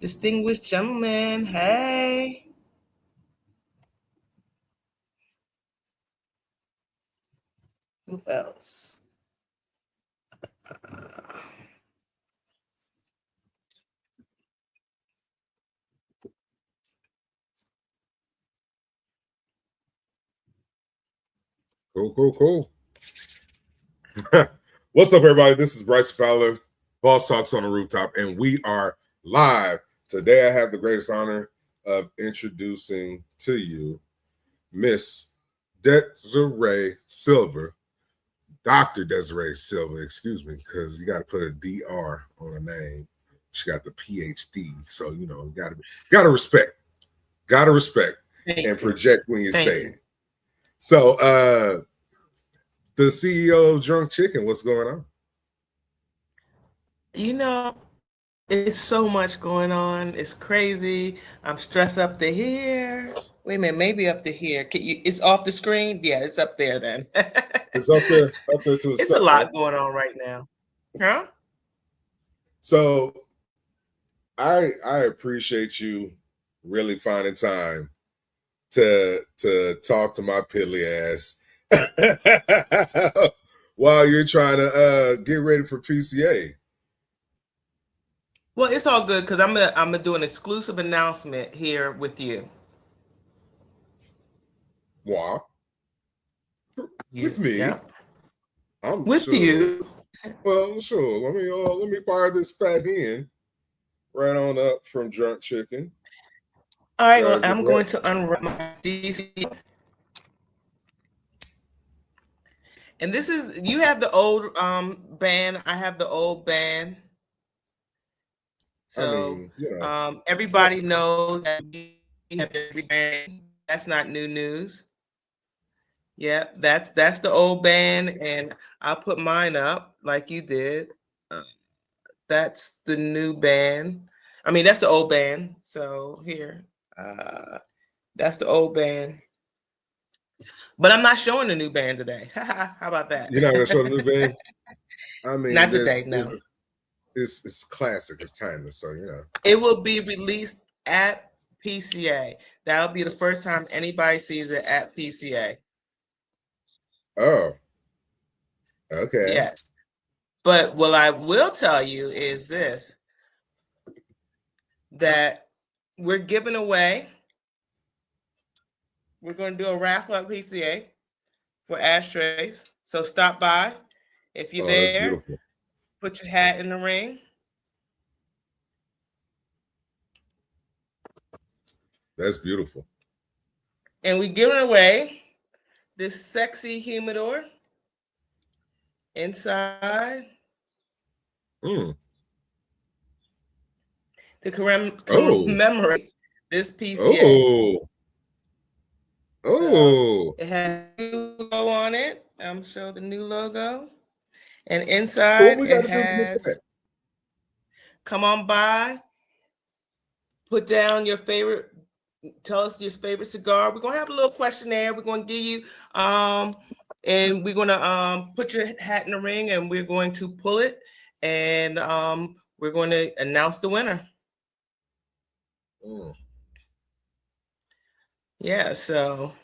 Distinguished gentlemen, hey. Who else? Cool. What's up, everybody? This is Bryce Fowler, Bosstalks on the Rooftop, and we are live. Today, I have the greatest honor of introducing to you Miss Desiree Sylver, Dr. Desiree Sylver, excuse me, because you got to put a DR on her name. She got the PhD, so you know, gotta respect, and project when you say it. So, the CEO of Drunk Chicken, what's going on? You know, it's so much going on. It's crazy. I'm stressed up to here. Wait a minute, maybe up to here. It's off the screen? Yeah, it's up there then. It's up there to the It's stuff, a lot right? going on right now. Huh? So I appreciate you really finding time to talk to my piddly ass while you're trying to get ready for PCA. Well, it's all good because I'm gonna do an exclusive announcement here with you. Why? With me? Yeah. I'm with sure. you. Well, sure. Let me fire this fat hen right on up from Drunk Chicken. All right, well, I'm going to unwrap my DC. And this is, you have the old band, I have the old band. So I mean, you know, everybody knows that we have every band. That's not new news. Yeah, that's the old band, and I'll put mine up like you did. That's the new band. I mean, that's the old band. So here, that's the old band. But I'm not showing the new band today. How about that? You're not gonna show the new band? I mean, not today, no. It's classic. It's timeless. So you know, it will be released at PCA. That'll be the first time anybody sees it at PCA. Oh, okay. Yes. But what I will tell you is this, that we're giving away, we're going to do a raffle at PCA for ashtrays. So stop by. If you're there, put your hat in the ring. That's beautiful. And we're giving away this sexy humidor inside. To commemorate this PCA. Oh. It has a new logo on it. I'm show the new logo. And inside it has, come on by, put down your favorite, tell us your favorite cigar. We're gonna have a little questionnaire. We're gonna give you, and we're gonna put your hat in the ring, and we're going to pull it, and we're going to announce the winner. Yeah, so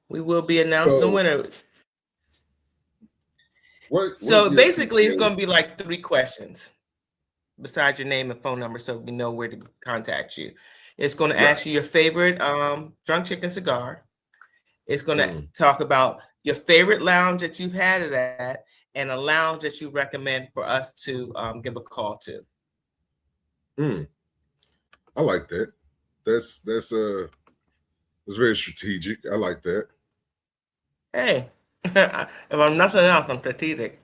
we will be announcing the winner. So basically, it's going to be like 3 questions besides your name and phone number, so we know where to contact you. It's going to ask you your favorite Drunk Chicken cigar. It's going to talk about your favorite lounge that you've had it at, and a lounge that you recommend for us to give a call to. I like that. That's very strategic. I like that. Hey, if I'm nothing else, I'm strategic.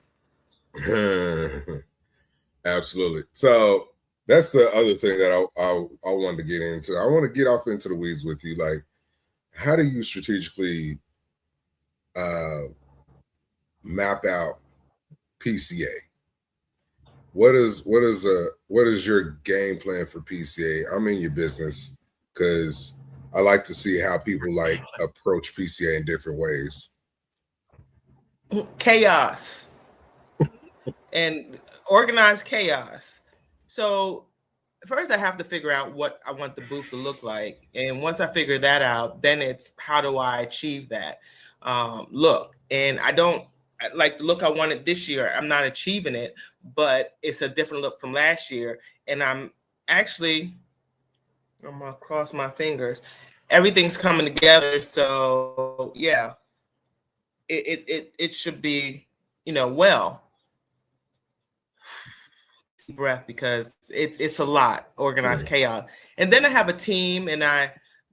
Absolutely. So that's the other thing that I wanted to get into. I want to get off into the weeds with you. Like, how do you strategically map out PCA? What is your game plan for PCA? I'm in your business because I like to see how people like approach PCA in different ways. Chaos and organized chaos. So first I have to figure out what I want the booth to look like. And once I figure that out, then it's how do I achieve that look? And I don't like the look I wanted this year. I'm not achieving it, but it's a different look from last year. And I'm gonna cross my fingers. Everything's coming together. So yeah, it should be, well. Breath, because it's a lot, organized chaos. And then I have a team, and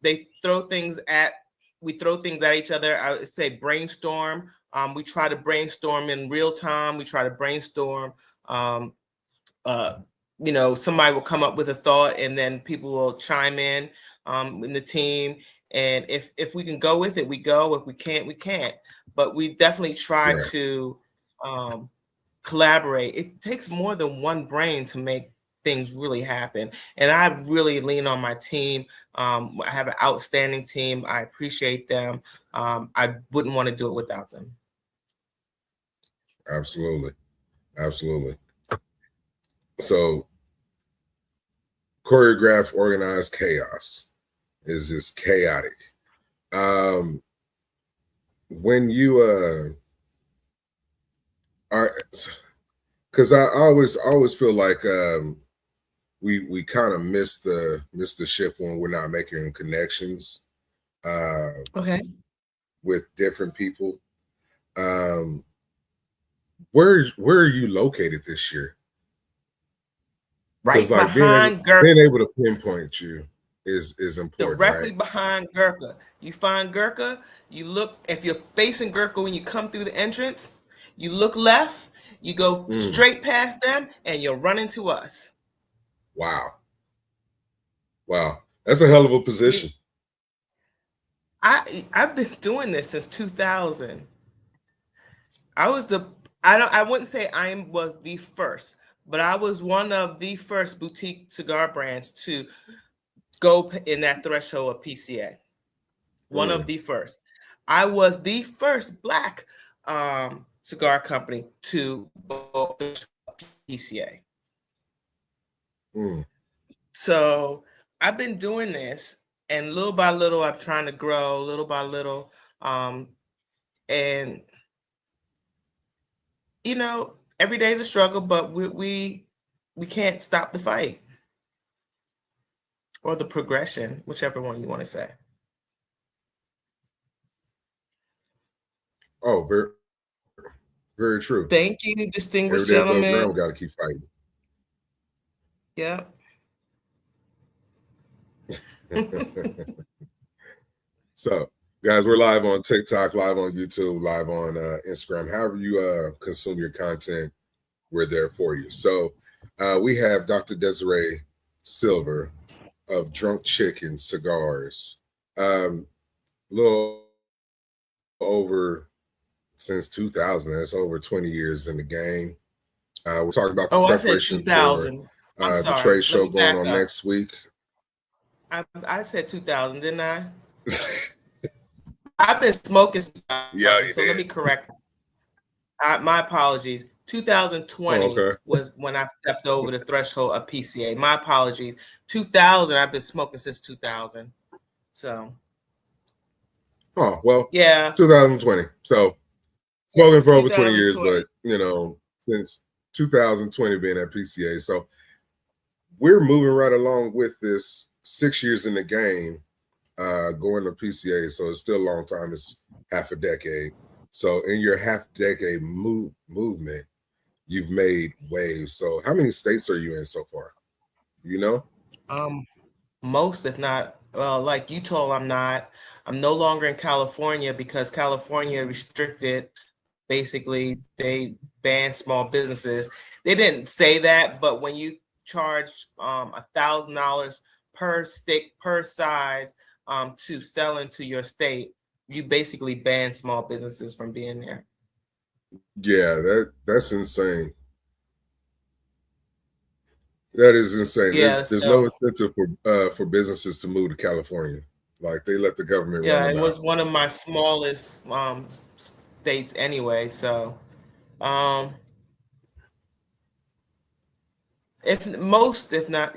we throw things at each other. I would say brainstorm. We try to brainstorm in real time. We try to brainstorm. Somebody will come up with a thought, and then people will chime in the team. And if we can go with it, we go. If we can't, we can't. But we definitely try to collaborate. It takes more than one brain to make things really happen. And I really lean on my team. I have an outstanding team. I appreciate them. I wouldn't want to do it without them. Absolutely. Absolutely. So choreographed, organized chaos is just chaotic. When you are, because I always feel like we kind of miss the ship when we're not making connections with different people. Where are you located this year? Right like behind being able to pinpoint you is important. Directly behind Gurkha. You find Gurkha, you look, if you're facing Gurkha when you come through the entrance, you look left, you go straight past them, and you'll run into us. Wow. That's a hell of a position. I've been doing this since 2000. I wouldn't say I was the first, but I was one of the first boutique cigar brands to go in that threshold of PCA. One of the first. I was the first Black cigar company to go PCA. So I've been doing this, and little by little, I'm trying to grow, little by little, and every day is a struggle, but we can't stop the fight or the progression, whichever one you want to say. Oh, very, very true. Thank you, distinguished gentlemen. We got to keep fighting. Yeah. So, guys, we're live on TikTok, live on YouTube, live on Instagram. However you consume your content, we're there for you. So, we have Dr. Desiree Sylver of Drunk Chicken Cigars. A little over since 2000. That's over 20 years in the game. We're talking about the preparation for the trade show going on next week. I said 2000, didn't I? I've been smoking. Yeah, so let me correct. My apologies. 2020 was when I stepped over the threshold of PCA. My apologies. 2000, I've been smoking since 2000. So. Oh, well, yeah. 2020. So smoking for over 20 years, but since 2020 being at PCA. So we're moving right along with this 6 years in the game, going to PCA. So it's still a long time. It's half a decade. So in your half decade movement, you've made waves. So how many states are you in so far? Most, if not, like Utah, I'm not. I'm no longer in California because California restricted. Basically, they banned small businesses. They didn't say that, but when you charge $1,000 per stick per size to sell into your state, you basically ban small businesses from being there. Yeah, that's insane. That is insane. Yeah, there's no incentive for businesses to move to California. Like they let the government run them it was one of my smallest states anyway. So If not,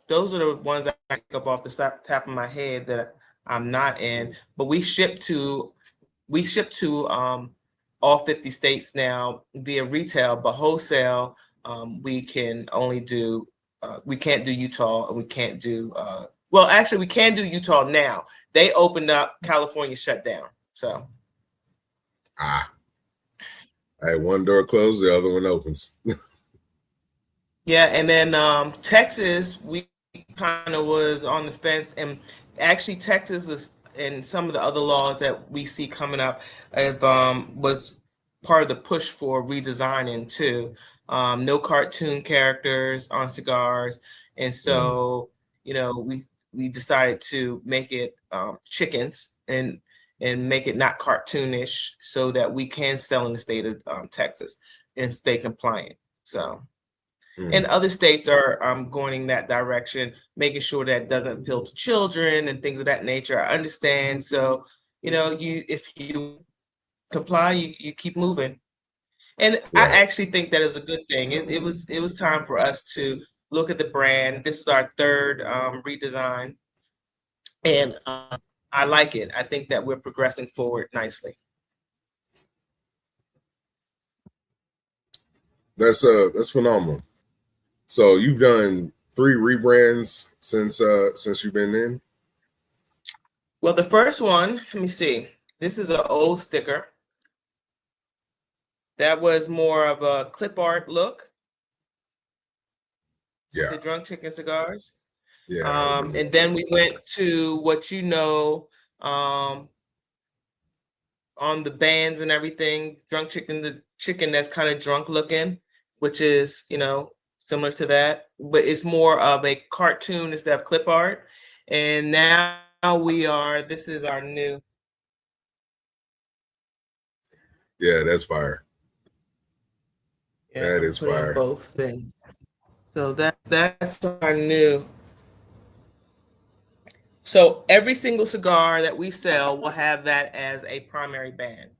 those are the ones I think of off the top of my head that I'm not in. But we ship to all 50 states now via retail, but wholesale we can only do we can't do Utah, and we can't do well, actually we can do Utah now. They opened up, California shut down. So one door closed, the other one opens. yeah, and then Texas, we kind of was on the fence, and actually Texas is, and some of the other laws that we see coming up was part of the push for redesigning too. No cartoon characters on cigars, and so we decided to make it chickens and make it not cartoonish, so that we can sell in the state of Texas and stay compliant. So. And other states are going in that direction, making sure that it doesn't appeal to children and things of that nature. I understand. So, if you comply, you keep moving. And I actually think that is a good thing. It was time for us to look at the brand. This is our third redesign, and I like it. I think that we're progressing forward nicely. That's phenomenal. So you've done 3 rebrands since you've been in? Well, the first one, let me see. This is an old sticker. That was more of a clip art look. Yeah. The Drunk Chicken cigars. Yeah. And then we went to what on the bands and everything, Drunk Chicken, the chicken that's kind of drunk looking, which is, similar to that, but it's more of a cartoon instead of clip art. And now this is our new. Yeah, that's fire. Yeah, that is fire. Both things. So that's our new. So every single cigar that we sell will have that as a primary band.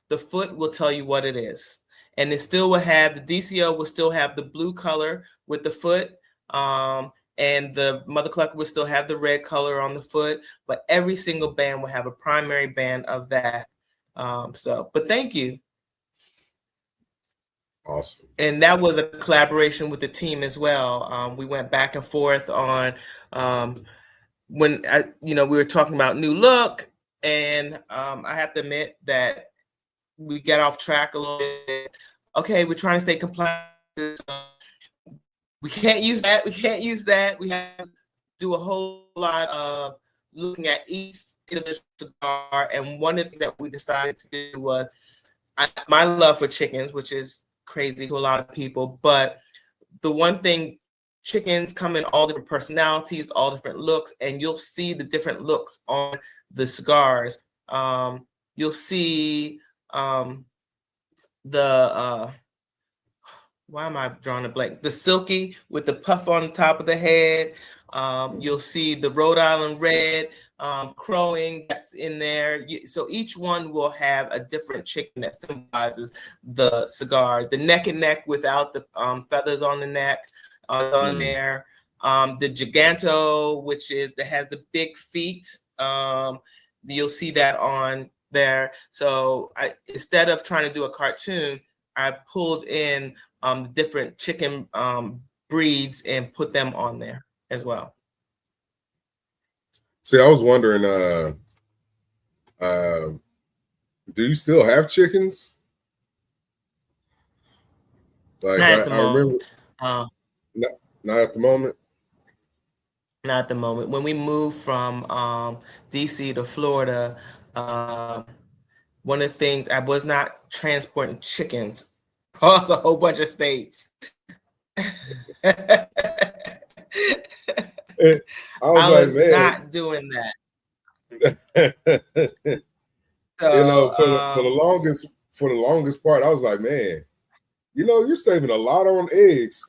The foot will tell you what it is. And it still will have, the DCO will still have the blue color with the foot. And the mother clucker will still have the red color on the foot. But every single band will have a primary band of that. But thank you. Awesome. And that was a collaboration with the team as well. We went back and forth on when we were talking about new look, and I have to admit that we got off track a little bit. Okay, we're trying to stay compliant. We can't use that. We can't use that. We have to do a whole lot of looking at each individual cigar. And one of the things that we decided to do was my love for chickens, which is crazy to a lot of people. But the one thing, chickens come in all different personalities, all different looks, and you'll see the different looks on the cigars. You'll see why am I drawing a blank? The silky with the puff on the top of the head. You'll see the Rhode Island red crowing that's in there. So each one will have a different chicken that symbolizes the cigar. The neck and neck without the feathers on the neck on there. The Giganto, that has the big feet. You'll see that on there. So instead of trying to do a cartoon, I pulled in different chicken breeds and put them on there as well. See, I was wondering, do you still have chickens? Like not at the I moment. Remember, not at the moment. Not at the moment. When we moved from DC to Florida, one of the things, I was not transporting chickens across a whole bunch of states. I was not doing that. So, for the longest part, I was like, man, you're saving a lot on eggs.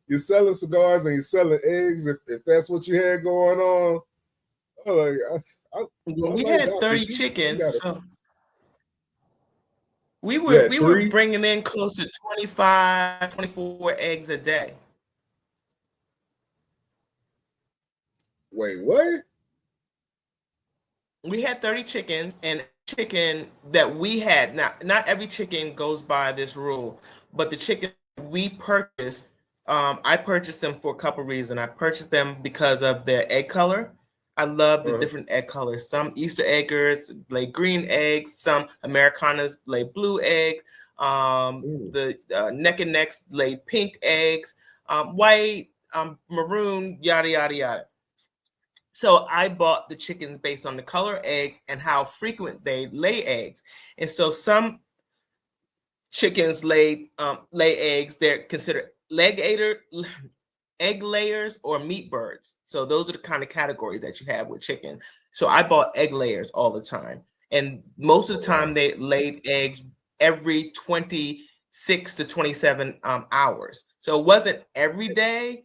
You're selling cigars and you're selling eggs. If that's what you had going on, we had 30 chickens. We You were had we were 3? bringing in close to 25, 24 eggs a day. Wait, what? We had 30 chickens, and chicken that we had, not every chicken goes by this rule, but the chicken we purchased, I purchased them for a couple reasons. I purchased them because of their egg color. I love the different egg colors. Some Easter eggers lay green eggs, some Americanas lay blue eggs, the neck and necks lay pink eggs, white, maroon, yada yada yada. So I bought the chickens based on the color eggs and how frequent they lay eggs. And so some chickens lay eggs. They're considered egg layers or meat birds. So those are the kind of categories that you have with chicken. So I bought egg layers all the time. And most of the time they laid eggs every 26 to 27 hours. So it wasn't every day,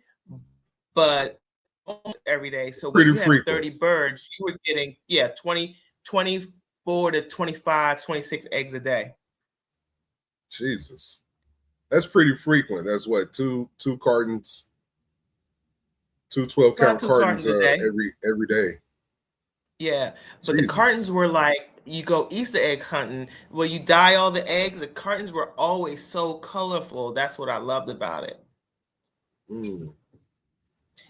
but almost every day. So when you have 30 birds, you were getting 24 to 25, 26 eggs a day. Jesus. That's pretty frequent. That's what, two cartons, 12-count cartons every day. Yeah, but the cartons were like, you go Easter egg hunting, where you dye all the eggs. The cartons were always so colorful. That's what I loved about it.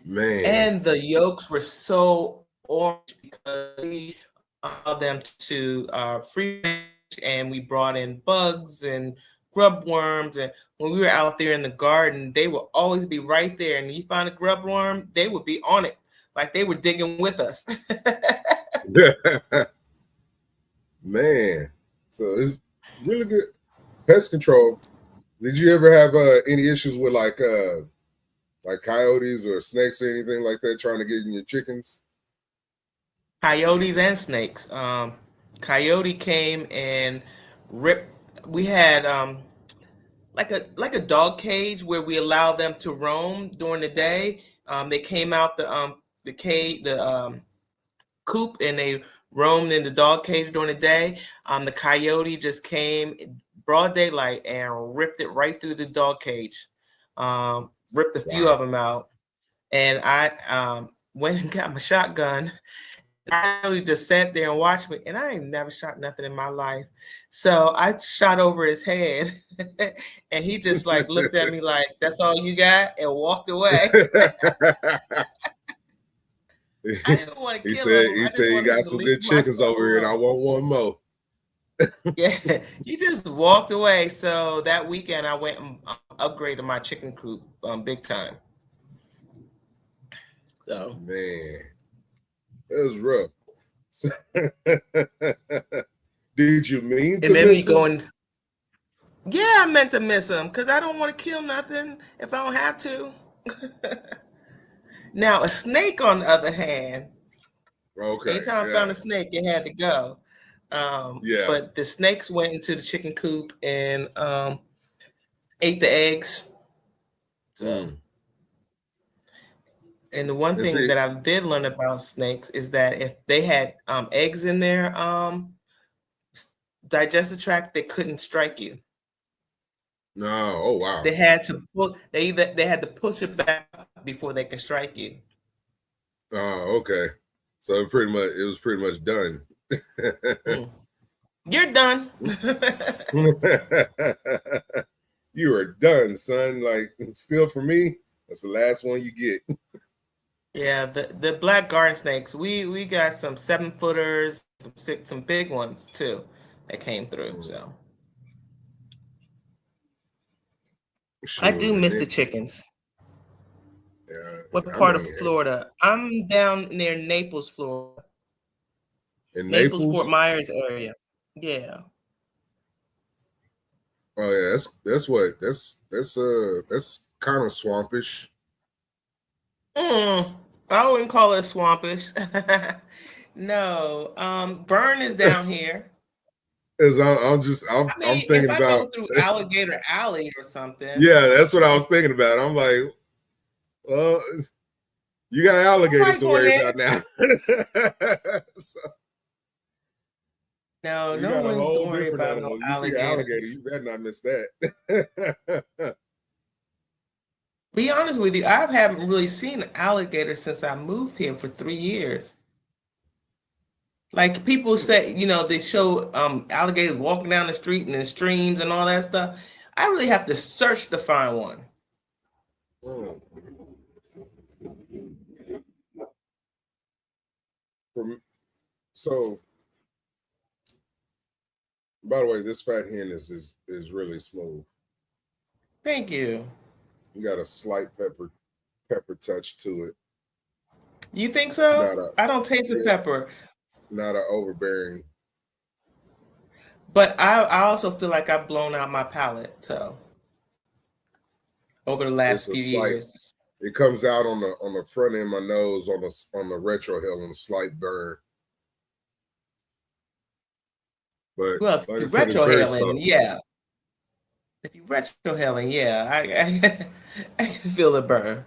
Man. And the yolks were so orange because we allowed them to free range, and we brought in bugs and grub worms. And when we were out there in the garden, they would always be right there. And you find a grub worm, they would be on it, like they were digging with us. Man, so it's really good pest control. Did you ever have any issues with like coyotes or snakes or anything like that trying to get in your chickens? Coyotes and snakes. Coyote came and ripped. We had like a dog cage where we allow them to roam during the day. They came out the cage, the coop, and they roamed in the dog cage during the day. The coyote just came broad daylight and ripped it right through the dog cage. Ripped a few of them out, and I went and got my shotgun. I really just sat there and watched me, and I ain't never shot nothing in my life. So I shot over his head, and he just like looked at me like, "That's all you got," and walked away. I didn't want to kill him. He said, "You got some good chickens over here, and I want one more." Yeah, he just walked away. So that weekend, I went and upgraded my chicken coop big time. So man, it was rough. Did you mean to miss him? Yeah, I meant to miss him because I don't want to kill nothing if I don't have to. Now, a snake, on the other hand, anytime I found a snake, it had to go. But the snakes went into the chicken coop and ate the eggs. So, and the one thing that I did learn about snakes is that if they had eggs in their digestive tract, they couldn't strike you. No, oh wow. They had to push it back before they can strike you. Oh, okay. So it was pretty much done. You're done. You are done, son. Like, still for me, that's the last one you get. Yeah, the black garden snakes. We got some 7-footers, some big ones too that came through. So sure, I do miss the chickens. What part of Florida? I'm down near Naples, Florida. In Naples, Fort Myers area. Yeah. Oh yeah, that's kind of swampish. I wouldn't call it swampish. No. Burn is down here. I'm thinking if I about go through Alligator Alley or something. Yeah, that's what I was thinking about. I'm like, well, you got alligators to worry about now. No, You no got a one's to whole worry different about no animal. You see an alligator, alligators. you better not miss that. Be honest with you, I haven't really seen an alligator since I moved here for 3 years. Like people say, they show alligators walking down the street and in streams and all that stuff. I really have to search to find one. Mm. So, by the way, this fat hen is really smooth. Thank you. You got a slight pepper touch to it. You think so? I don't taste the yeah, pepper, not a overbearing. but I also feel like I've blown out my palate. So over the It's last a few slight. years. It comes out on the front end of my nose, on the retrohale, on a slight burn. But Well, if like I you're said, it's very retrohaling, subtle. yeah. If you're retrohaling, yeah, I can feel the burn.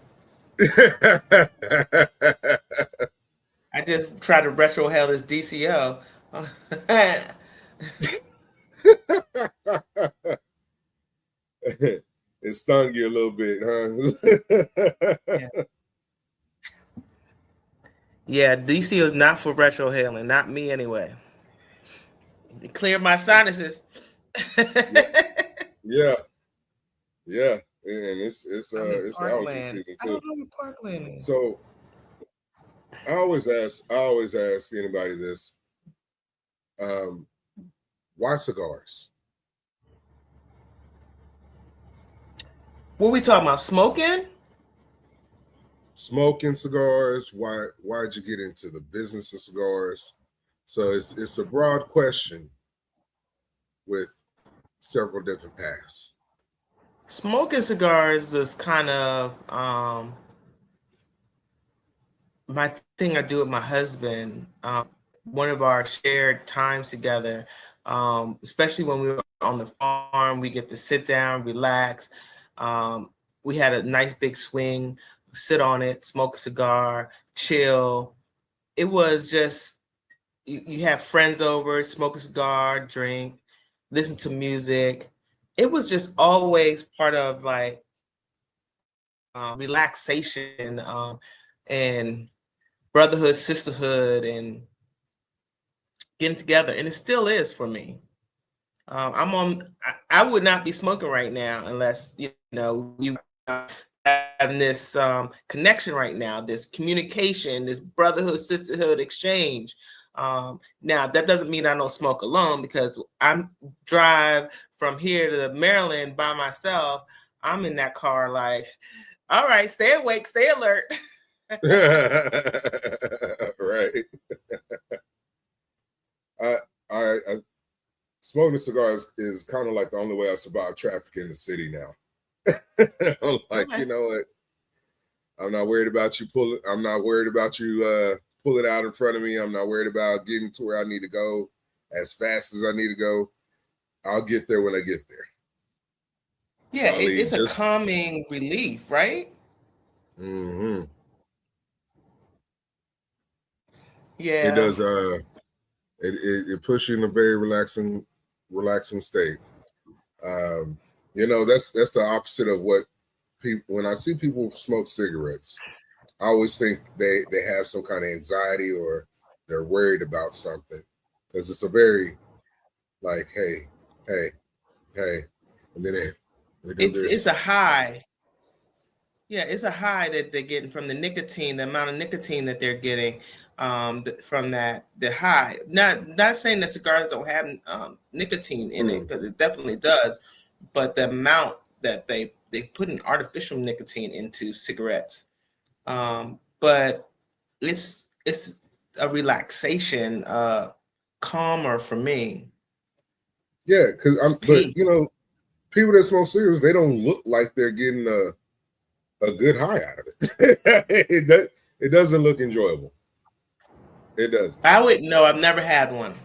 I just tried to retrohale this DCO. It stung you a little bit, Yeah. Yeah, DC is not for retrohaling, not me anyway. It cleared my sinuses. Yeah, yeah, and it's I'm in allergy Parkland. season I too. don't know what Parkland is. So I always ask anybody this: why cigars? What we talking about? Smoking? Smoking cigars. Why'd you get into the business of cigars? So it's a broad question with several different paths. Smoking cigars is kind of my thing I do with my husband. One of our shared times together, especially when we were on the farm, we get to sit down, relax. We had a nice big swing, sit on it, smoke a cigar, chill. It was just you have friends over, smoke a cigar, drink, listen to music. It was just always part of like relaxation and brotherhood, sisterhood, and getting together. And it still is for me. I would not be smoking right now unless, we having this connection right now, this communication, this brotherhood, sisterhood exchange. Now that doesn't mean I don't smoke alone because I'm drive from here to Maryland by myself. I'm in that car like, all right, stay awake, stay alert. Right. I smoking cigars is kind of like the only way I survive traffic in the city now. I'm like, Okay. you know what? I'm not worried about you pulling. I'm not worried about you pulling out in front of me. I'm not worried about getting to where I need to go as fast as I need to go. I'll get there when I get there. Yeah, So I leave it's a just. calming relief, right? Mm-hmm. It Yeah. does. It puts you in a very relaxing state. That's the opposite of what people. When I see people smoke cigarettes, I always think they have some kind of anxiety or they're worried about something because it's a very like hey, and then they do It's a this. high. Yeah, it's a high that they're getting from the nicotine, the amount of nicotine that they're getting from the high. Not saying that cigars don't have nicotine in it because it definitely does, but the amount that they put an artificial nicotine into cigarettes. But it's a relaxation, calmer for me. Yeah, because It's but peace. people that smoke cigarettes, they don't look like they're getting a good high out of it. It doesn't look enjoyable. It doesn't. I wouldn't know. I've never had one.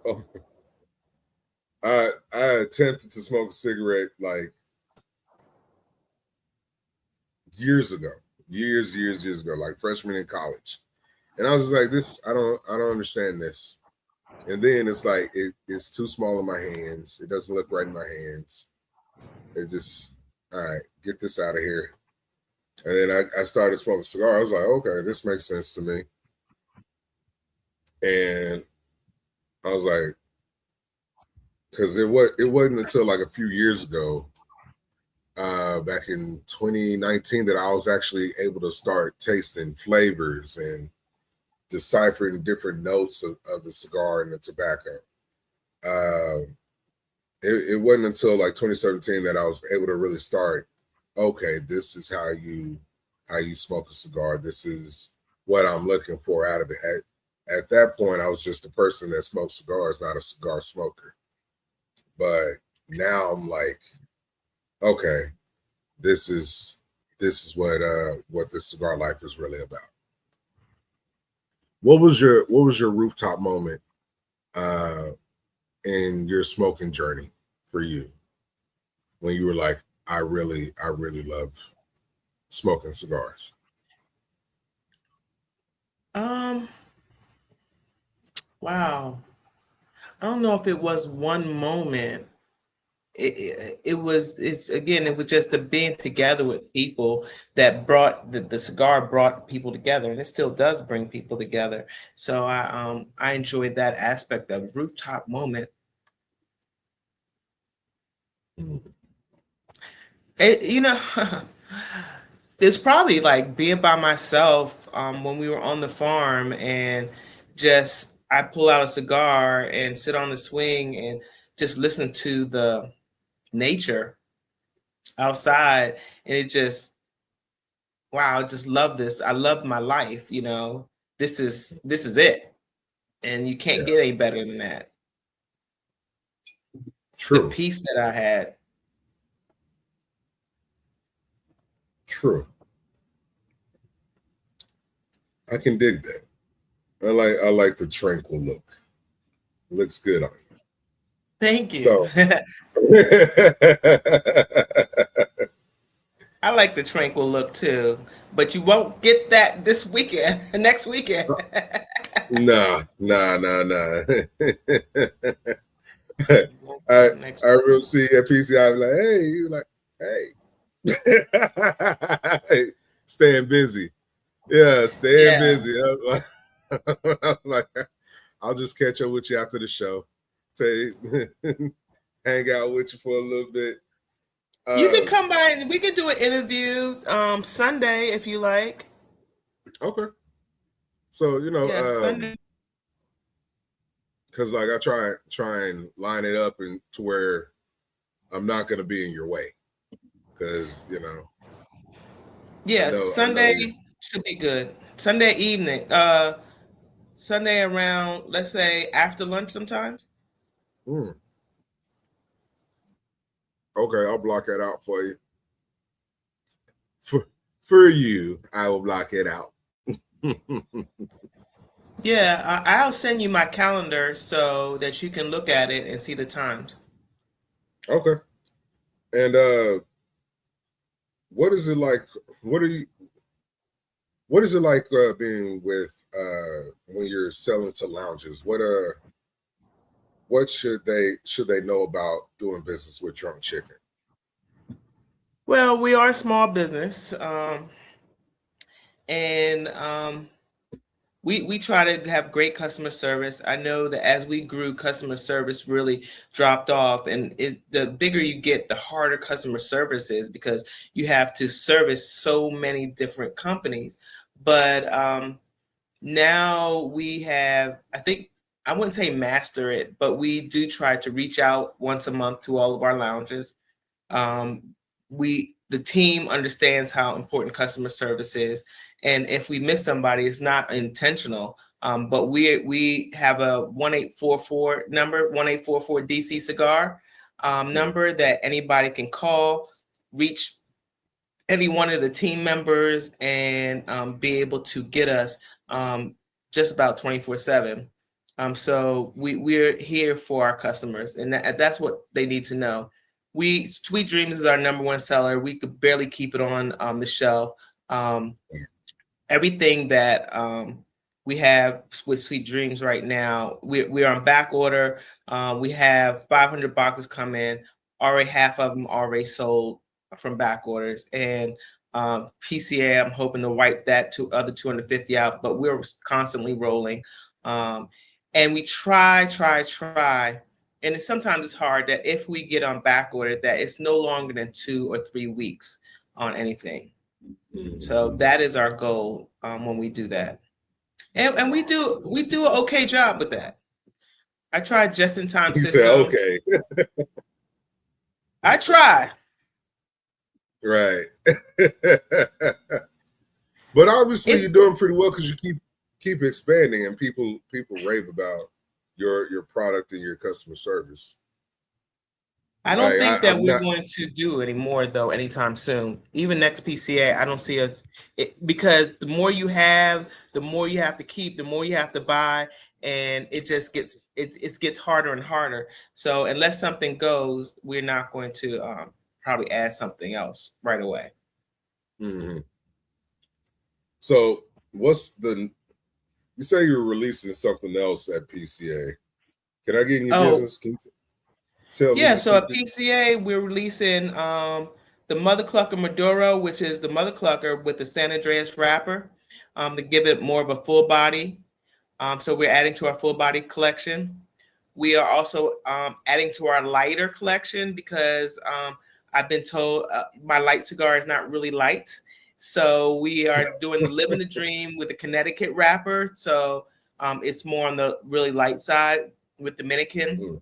Oh, I attempted to smoke a cigarette like years ago, years ago, like freshman in college, and I was just like, "This, I don't understand this." And then it's like it's too small in my hands. It doesn't look right in my hands. It just, all right, get this out of here. And then I started smoking cigar. I was like, okay, this makes sense to me. And I was like, because it wasn't until like a few years ago, back in 2019, that I was actually able to start tasting flavors and deciphering different notes of the cigar and the tobacco. It wasn't until like 2017 that I was able to really start. Okay, this is how you smoke a cigar. This is what I'm looking for out of it. At that point, I was just a person that smoked cigars, not a cigar smoker. But now I'm like, okay, this is what this cigar life is really about. What was your rooftop moment in your smoking journey for you when you were like, I really love smoking cigars? Wow. I don't know if it was one moment. It was just the being together with people that brought the cigar brought people together, and it still does bring people together. So I enjoyed that aspect of rooftop moment. It's probably like being by myself when we were on the farm, and just I pull out a cigar and sit on the swing and just listen to the nature outside, and it just, wow, I just love this. I love my life, this is it, and you can't get any better than that. True. The peace that I had. True. I can dig that. I like the tranquil look. It looks good on you. Thank you. So I like the tranquil look too, but you won't get that this weekend, next weekend. Nah. I will see at PCI, I'm like, hey, you like, hey, staying busy. Yeah, staying busy. I'm like, I'll just catch up with you after the show. Hang out with you for a little bit. You can come by and we can do an interview Sunday if you like. Okay. So, Sunday. Because like I try and line it up and to where I'm not going to be in your way. Because, Sunday should be good. Sunday evening. Sunday around, let's say, after lunch sometimes. Okay, I'll block that out for you. For you, I will block it out. Yeah, I'll send you my calendar so that you can look at it and see the times. Okay. And what is it like? What is it like being with when you're selling to lounges? What should they know about doing business with Drunk Chicken? Well, we are a small business, and we try to have great customer service. I know that as we grew, customer service really dropped off, and the bigger you get, the harder customer service is because you have to service so many different companies. But now we have, I think, I wouldn't say master it, but we do try to reach out once a month to all of our lounges. The team understands how important customer service is, and if we miss somebody, it's not intentional. But we have a 1844 number, 1844 DC cigar number that anybody can call, reach any one of the team members, and be able to get us just about 24/7. So we're here for our customers, and that's what they need to know. Sweet Dreams is our number one seller. We could barely keep it on the shelf. Everything that we have with Sweet Dreams right now. We're on back order. We have 500 boxes come in. Already half of them already sold from back orders. And PCA, I'm hoping to wipe that to other 250 out, but we're constantly rolling. And we try. And sometimes it's hard that if we get on back order, that it's no longer than 2 or 3 weeks on anything. So that is our goal when we do that. And we do an okay job with that. I tried just-in-time system. Said, okay. I try. Right. But obviously you're doing pretty well because you keep expanding, and people rave about your product and your customer service. I don't think that we're going to do anymore though anytime soon. Even next PCA, I don't see because the more you have, the more you have to keep, the more you have to buy, and it just gets harder and harder. So unless something goes, we're not going to probably add something else right away. Mm-hmm. So you say you're releasing something else at PCA. Can I get in your business? Can you tell me? Yeah, so at PCA, we're releasing the Mother Clucker Maduro, which is the Mother Clucker with the San Andreas wrapper to give it more of a full body. So we're adding to our full body collection. We are also adding to our lighter collection because I've been told my light cigar is not really light. So we are doing the Living the Dream with the Connecticut wrapper. So it's more on the really light side with Dominican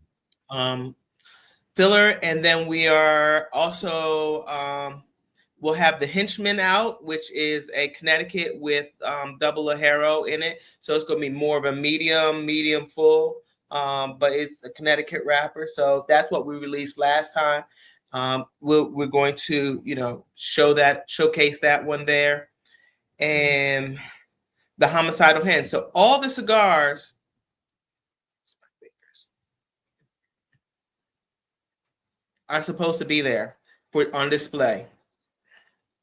filler. And then we are also, we'll have the Henchman out, which is a Connecticut with double Ajero in it. So it's going to be more of a medium full, but it's a Connecticut wrapper. So that's what we released last time. We're going to, showcase that one there. And the Homicidal Hen. So all the cigars are supposed to be there on display.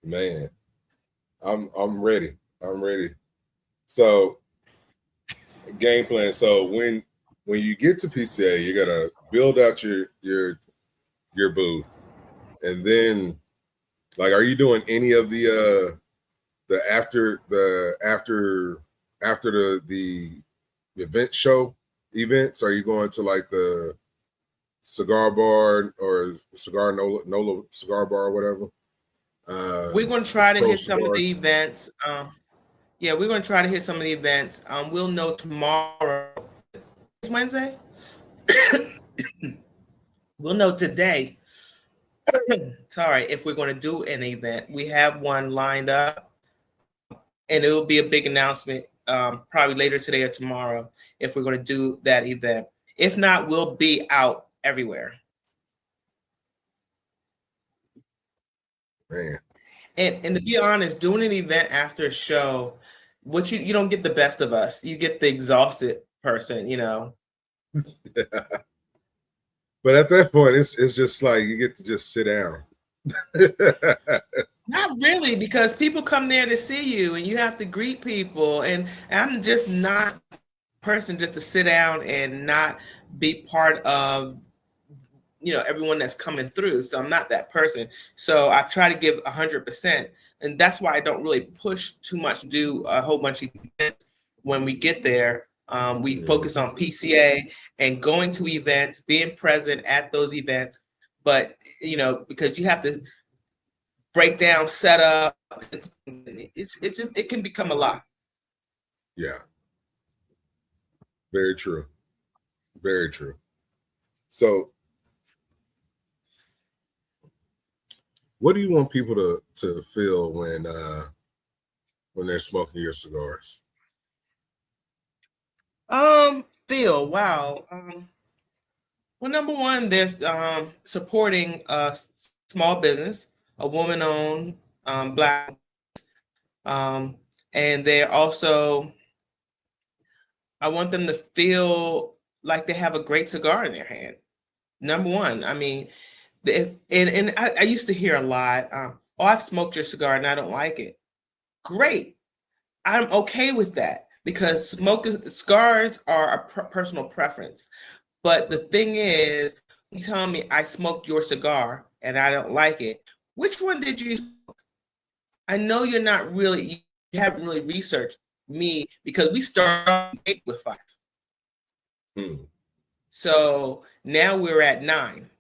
Man, I'm ready. I'm ready. So game plan. So when you get to PCA, you're gonna build out your booth, and then are you doing any of the after the event show events? Are you going to the cigar bar or cigar Nola cigar bar or whatever? We're going to try to hit some of the events. We're going to try to hit some of the events. We'll know tomorrow. It's Wednesday. We'll know today. Sorry, if we're going to do an event. We have one lined up, and it will be a big announcement probably later today or tomorrow if we're going to do that event. If not, we'll be out everywhere. Man. And to be honest, doing an event after a show, you don't get the best of us. You get the exhausted person, But at that point, it's just you get to just sit down. Not really, because people come there to see you and you have to greet people. And I'm just not a person just to sit down and not be part of everyone that's coming through. So I'm not that person. So I try to give 100%. And that's why I don't really push too much, do a whole bunch of events when we get there. We focus on PCA and going to events, being present at those events. But, because you have to break down, set up, it can become a lot. Yeah. Very true. Very true. So what do you want people to feel when they're smoking your cigars? Wow. Well, number one, there's supporting a small business, a woman-owned Black, and they're also, I want them to feel like they have a great cigar in their hand. Number one, I mean, and I used to hear a lot, I've smoked your cigar and I don't like it. Great. I'm okay with that. because cigars are a personal preference. But the thing is, you tell me I smoked your cigar and I don't like it. Which one did you smoke? I know you haven't really researched me, because we started with 5. So now we're at 9.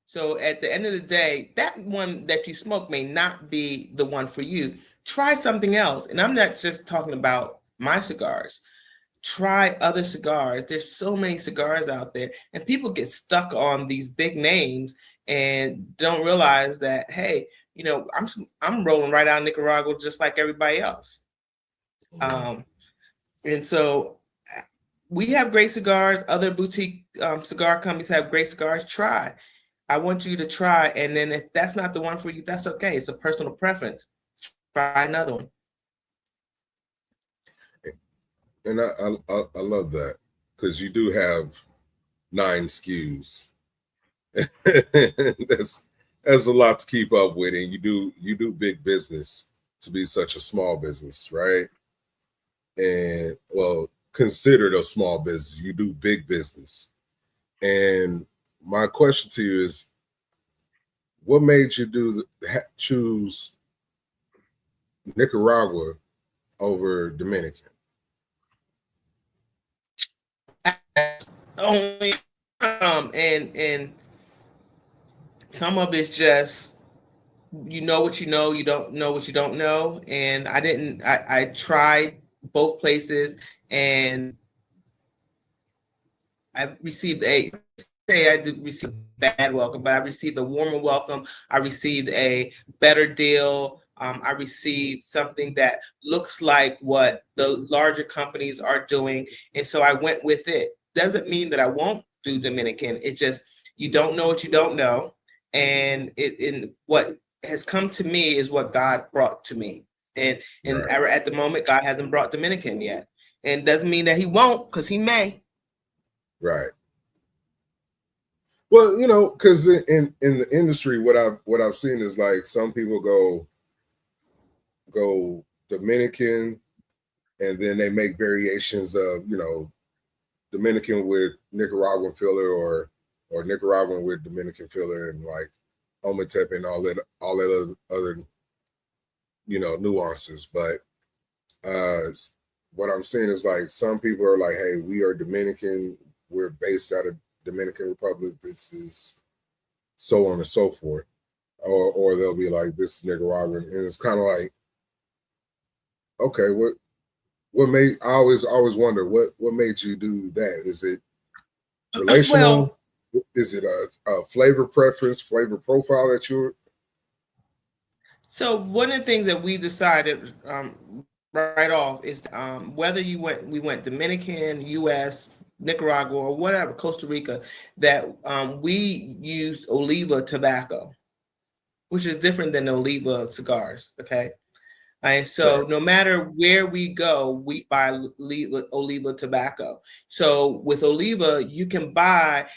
So at the end of the day, that one that you smoke may not be the one for you. Try something else. And I'm not just talking about my cigars. Try other cigars. There's so many cigars out there, and people get stuck on these big names and don't realize that, hey, you know, I'm rolling right out of Nicaragua just like everybody else. And so we have great cigars. Other boutique cigar companies have great cigars. Try. I want you to try, and then if that's not the one for you, that's okay. It's a personal preference. Try another one. And I love that, because you do have 9 SKUs. that's a lot to keep up with, and you do big business to be such a small business, right? And well, considered a small business, you do big business. And my question to you is, what made you choose Nicaragua over Dominican? Only and some of it's just, you know what you know, you don't know what you don't know. And I tried both places, and I received I did receive a bad welcome, but I received a warmer welcome. I received a better deal. I received something that looks like what the larger companies are doing. And so I went with it. Doesn't mean that I won't do Dominican. It just, you don't know what you don't know. And what has come to me is what God brought to me. And right. At the moment, God hasn't brought Dominican yet. And doesn't mean that he won't, because he may. Right. Well, you know, because in the industry, what I've seen is like some people go Dominican, and then they make variations of, you know, Dominican with Nicaraguan filler, or Nicaraguan with Dominican filler, and like Ometepe and all that other you know, nuances. But what I'm saying is, like, some people are like, hey, we are Dominican, we're based out of Dominican Republic, this is so on and so forth. Or they'll be like, this is Nicaraguan. And it's kind of like, okay, what made, I always wonder what made you do that? Is it relational? Is it a flavor preference, flavor profile that you're? So one of the things that we decided right off is whether we went Dominican, U.S., Nicaragua, or whatever, Costa Rica, that we used Oliva tobacco, which is different than Oliva cigars. Okay. And so no matter where we go, we buy Oliva tobacco. So with Oliva, you can buy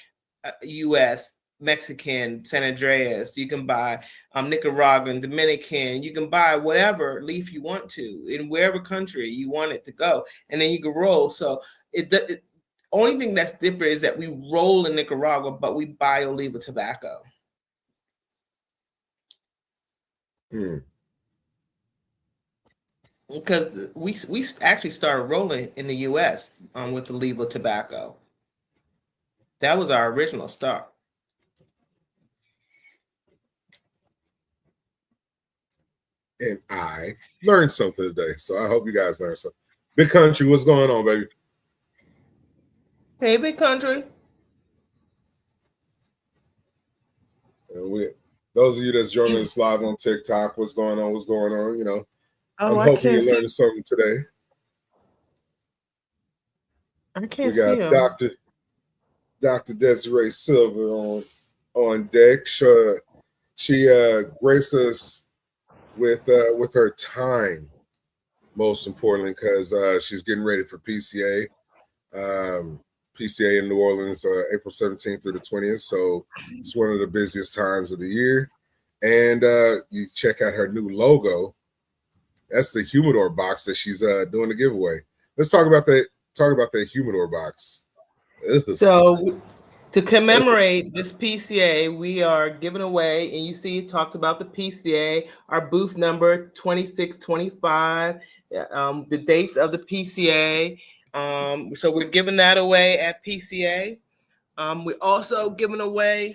U.S., Mexican, San Andreas, you can buy Nicaraguan, Dominican, you can buy whatever leaf you want to in wherever country you want it to go, and then you can roll. So the only thing that's different is that we roll in Nicaragua, but we buy Oliva tobacco. Because we actually started rolling in the U.S. With Oliva tobacco. That was our original start. And I learned something today, so I hope you guys learned something. Big Country, what's going on, baby? Hey, Big Country. And those of you that's joining us live on TikTok, what's going on? What's going on? You know, I'm hoping you're learning something today. I can't see him. Dr. Desiree Sylver on deck. She graced us with her time, most importantly, because she's getting ready for PCA. PCA in New Orleans, April 17th through the 20th. So it's one of the busiest times of the year. And you check out her new logo. That's the humidor box that she's doing the giveaway. let's talk about that. Talk about that humidor box. Ugh. So to commemorate this PCA, we are giving away, and you see it talks about the PCA, our booth number 2625, the dates of the PCA. So we're giving that away at PCA. We're also giving away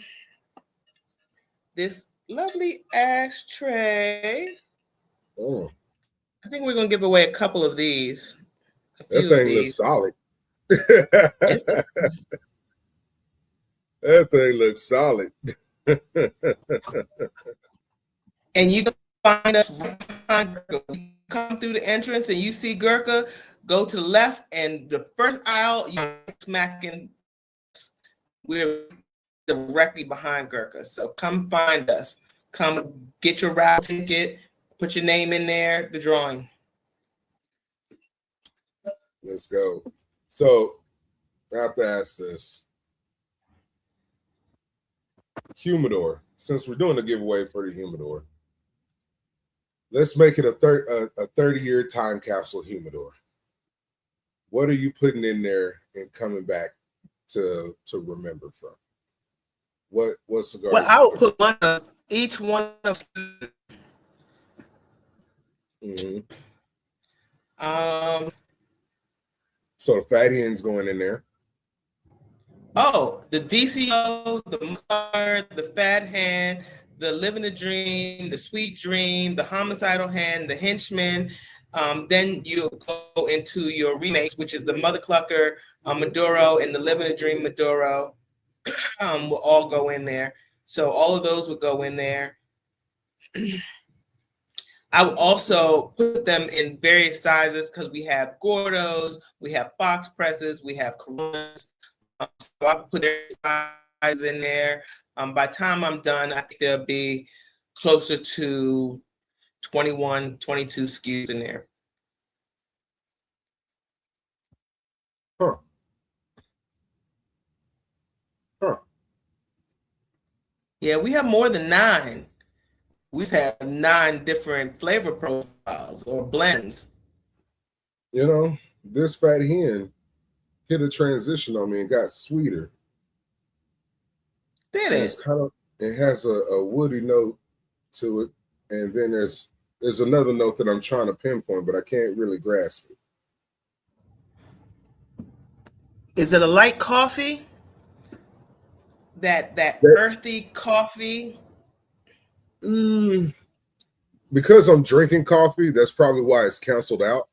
this lovely ashtray. Oh. I think we're going to give away a couple of these. That thing looks solid. That thing looks solid. And you can find us right behind Gurkha. You come through the entrance and you see Gurkha, go to the left, and the first aisle, you're smacking. We're directly behind Gurkha. So come find us. Come get your route ticket, put your name in there, the drawing. Let's go. So I have to ask this. Humidor, since we're doing a giveaway for the humidor, let's make it a 30-year time capsule humidor. What are you putting in there and coming back to remember from? What cigar? Well, I will put one of each one of. Mm-hmm. So the Fathen's going in there. Oh, the DCO, the Mucker, the Fathen, the Living the Dream, the Sweet Dream, the Homicidal Hand, the Henchman. Then you go into your remakes, which is the Mother Clucker, Maduro, and the Living the Dream Maduro. Will all go in there. So all of those would go in there. I would also put them in various sizes because we have Gordos, we have box presses, we have Coronas. So I put their size in there. By the time I'm done, I think there'll be closer to 21, 22 SKUs in there. Huh. Yeah, we have more than 9. We have 9 different flavor profiles or blends. You know, this Fathen hit a transition on me and got sweeter. Did it? It has a woody note to it, and then there's another note that I'm trying to pinpoint, but I can't really grasp it. Is it a light coffee? That earthy coffee? Because I'm drinking coffee, that's probably why it's canceled out.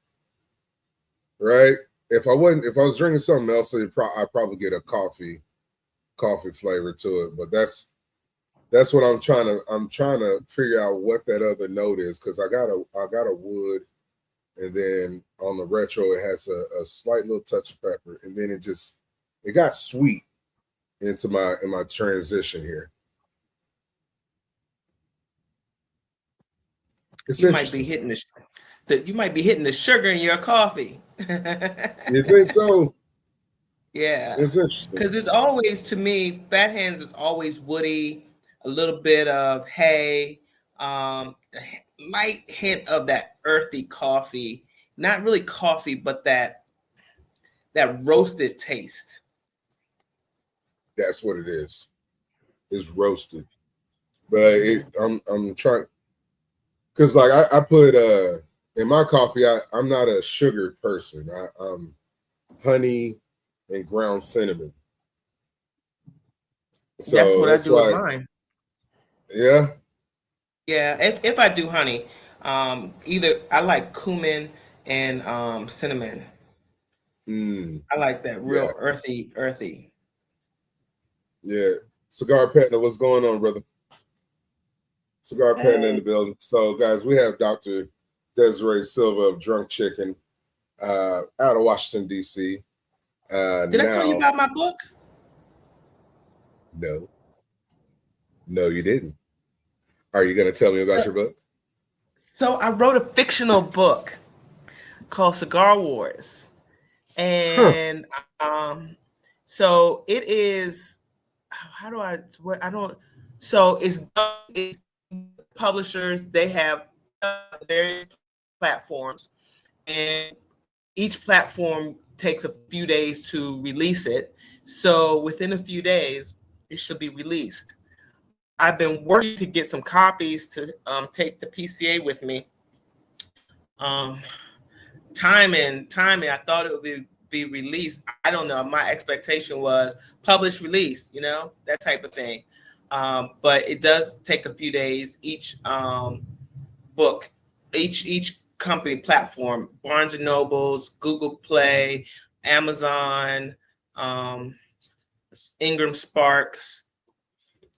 Right? If I was drinking something else, I'd probably get a coffee flavor to it. But that's what I'm trying to figure out what that other note is, because I got a wood, and then on the retro it has a slight little touch of pepper, and then it got sweet into my transition here. You might be hitting the sugar in your coffee. You think so? Yeah, it's interesting because it's always, to me, Fathen's is always woody, a little bit of hay, a light hint of that earthy coffee. Not really coffee, but that roasted taste. That's what it is. It's roasted, but I'm trying, because like I put in my coffee, I'm not a sugar person. I'm honey and ground cinnamon. So that's what I do with mine. Yeah. Yeah, if I do honey, either I like cumin and cinnamon. I like that real earthy. Yeah. Cigar Partner, what's going on, brother? Cigar Partner in the building. So, guys, we have Dr. Desiree Sylver of Drunk Chicken out of Washington, D.C. Did I tell you about my book? No, you didn't. Are you going to tell me about your book? So I wrote a fictional book called Cigar Wars. And so it is, it's publishers, they have various platforms, and each platform takes a few days to release it. So within a few days, it should be released. I've been working to get some copies to take to PCA with me. Timing. I thought it would be released. I don't know. My expectation was publish, release, that type of thing. But it does take a few days. Each book, each company platform, Barnes and Nobles, Google Play, Amazon, Ingram Sparks,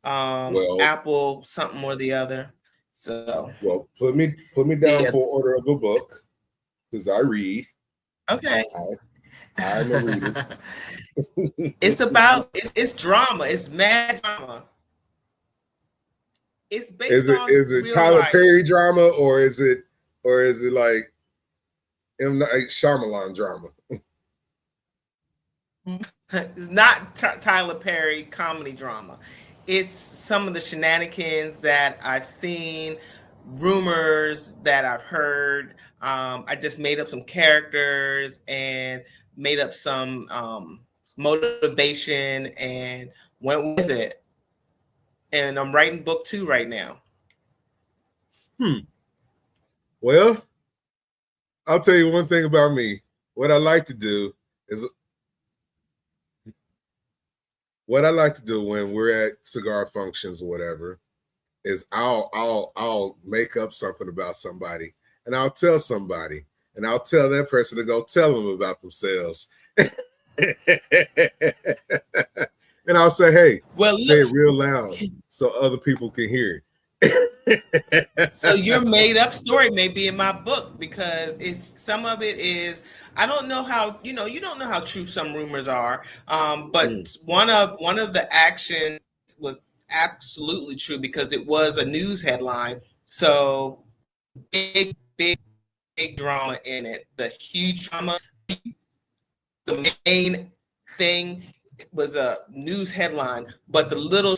Apple, something or the other. So put me down for order of a book, because I read. Okay. I'm a reader. It's drama. It's mad drama. It's based on is it Tyler Perry drama, or is it like M. Night Shyamalan drama? It's not Tyler Perry comedy drama. It's some of the shenanigans that I've seen, rumors that I've heard. I just made up some characters and made up some motivation and went with it. And I'm writing book 2 right now. Well, I'll tell you one thing about me. What I like to do when we're at cigar functions or whatever is I'll make up something about somebody, and I'll tell somebody, and I'll tell that person to go tell them about themselves. And I'll say, hey, say it real loud so other people can hear it. So your made up story may be in my book, because some of it is, I don't know how, you don't know how true some rumors are. But one of the actions was absolutely true, because it was a news headline. So big drama in it. The huge drama. The main thing was a news headline, but the little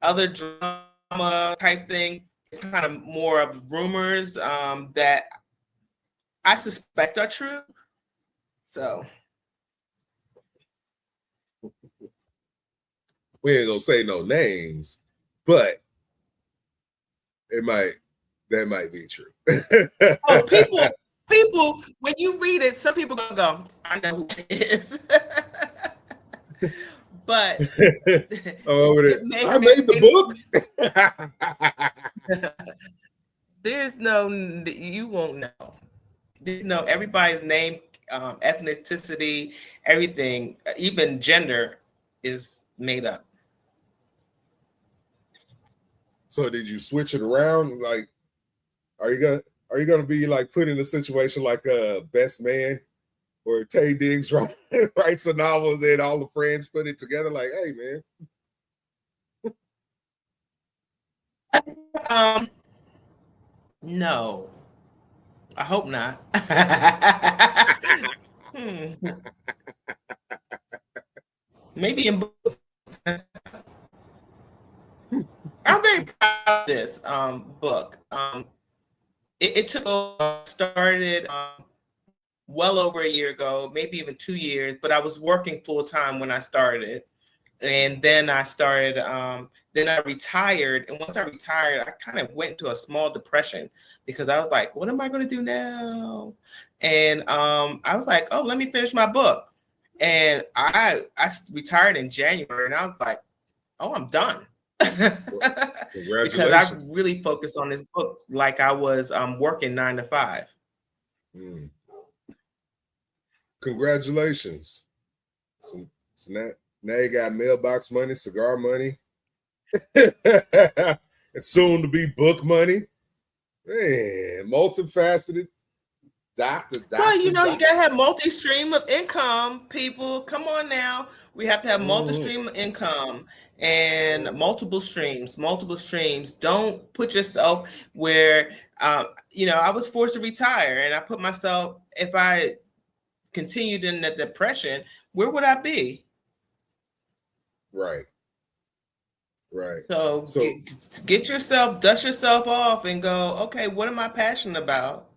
other drama type thing is kind of more of rumors that I suspect are true. So we ain't gonna say no names, but that might be true. Oh, people, when you read it, some people gonna go, I know who it is. But I made the book. There's no, you won't know. There's no, everybody's name, ethnicity, everything, even gender is made up. So did you switch it around? Like, are you gonna be like put in a situation like Best Man, where Taye Diggs writes a novel, and then all the friends put it together? Like, hey man. No, I hope not. Maybe in book. I'm very proud of this book. It started well over a year ago, maybe even 2 years, but I was working full time when I started. And then I started, then I retired. And once I retired, I kind of went into a small depression, because I was like, what am I going to do now? And I was like, oh, let me finish my book. And I retired in January, and I was like, oh, I'm done. Because I really focused on this book like I was working 9 to 5. Congratulations. So now you got mailbox money, cigar money, and soon to be book money. Man, multifaceted. Doctor. Well, you gotta have multi-stream of income, people. Come on now. We have to have multi-stream of income and multiple streams. Don't put yourself where, I was forced to retire, and I put myself, if I continued in the depression, where would I be? Right. So get yourself, dust yourself off and go, okay, what am I passionate about?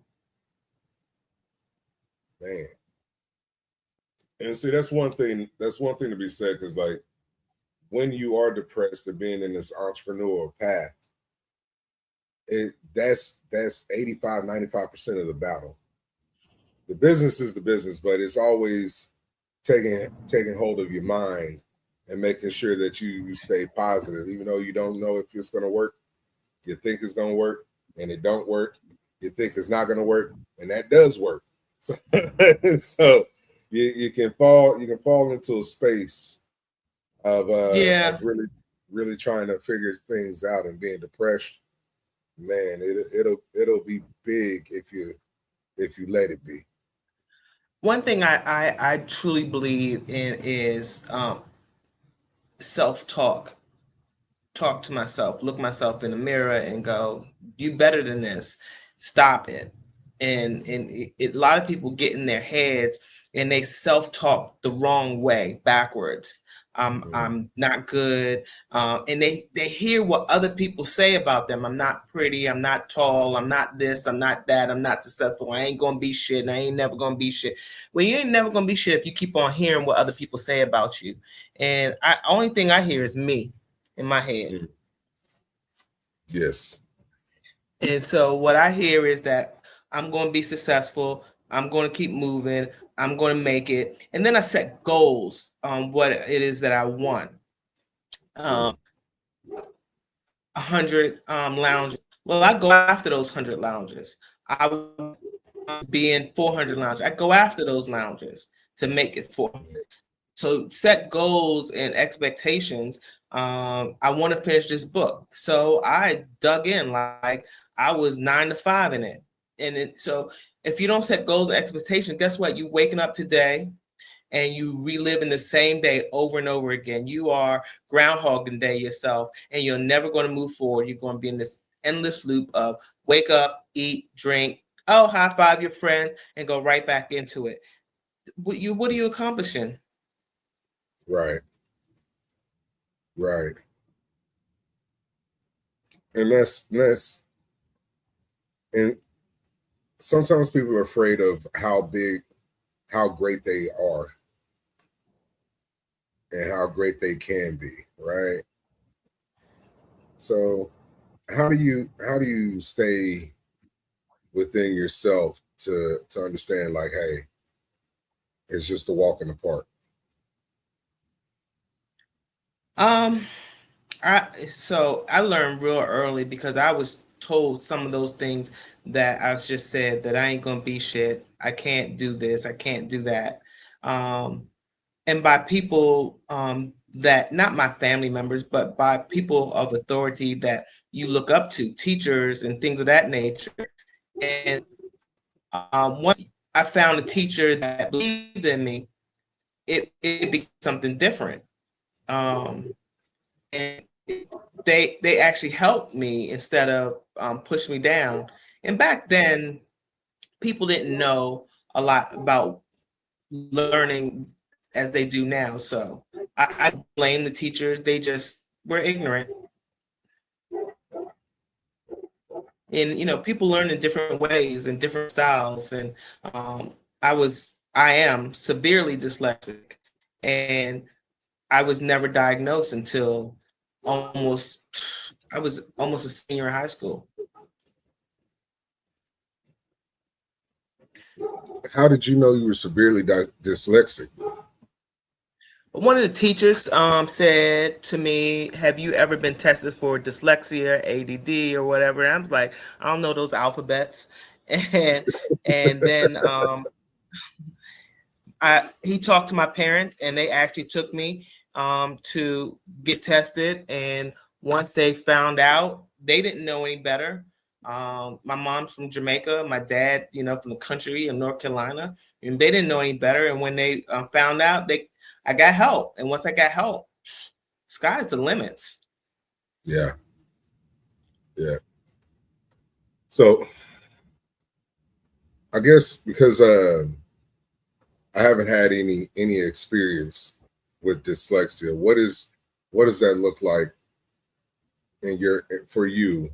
Man, And see, that's one thing. That's one thing to be said, because like when you are depressed and being in this entrepreneurial path, that's 85, 95% of the battle. The business is the business, but it's always taking hold of your mind and making sure that you stay positive, even though you don't know if it's going to work. You think it's going to work, and it don't work. You think it's not going to work, and that does work. So, so you can fall into a space of really trying to figure things out and being depressed. Man, it'll be big if you let it be. One thing I truly believe in is self-talk. Talk to myself, look myself in the mirror and go, you better than this. Stop it. And a lot of people get in their heads and they self-talk the wrong way, backwards. I'm not good. And they hear what other people say about them. I'm not pretty. I'm not tall. I'm not this. I'm not that. I'm not successful. I ain't going to be shit. And I ain't never going to be shit. Well, you ain't never going to be shit if you keep on hearing what other people say about you. And only thing I hear is me in my head. Yes. And so what I hear is that I'm going to be successful. I'm going to keep moving. I'm going to make it. And then I set goals on what it is that I want. 100 lounges. Well, I go after those 100 lounges. I will be in 400 lounges. I go after those lounges to make it 400. So set goals and expectations. I want to finish this book. So I dug in like I was 9 to 5 in it. And so if you don't set goals and expectations, guess what? You waking up today and you reliving the same day over and over again. You are groundhogging day yourself, and you're never going to move forward. You're going to be in this endless loop of wake up, eat, drink, high five your friend, and go right back into it. What are you accomplishing? Right. And that's and sometimes people are afraid of how great they are and how great they can be, right? So how do you stay within yourself to understand like, hey, it's just a walk in the park? I learned real early because I was told some of those things that I just said, that I ain't gonna be shit. I can't do this. I can't do that. And by people that, not my family members, but by people of authority that you look up to, teachers and things of that nature. And once I found a teacher that believed in me, it became something different. And they actually helped me instead of push me down. And back then, people didn't know a lot about learning as they do now. So I blame the teachers. They just were ignorant. And people learn in different ways and different styles. And I am severely dyslexic, and I was never diagnosed until I was almost a senior in high school. How did you know you were severely dyslexic? One of the teachers said to me, have you ever been tested for dyslexia, ADD, or whatever? And I was like, I don't know those alphabets. And then he talked to my parents, and they actually took me to get tested. And once they found out, they didn't know any better. My mom's from Jamaica, my dad, from the country in North Carolina, and they didn't know any better. And when they found out, I got help. And once I got help, sky's the limits. Yeah. So I guess because I haven't had any experience with dyslexia, what does that look like for you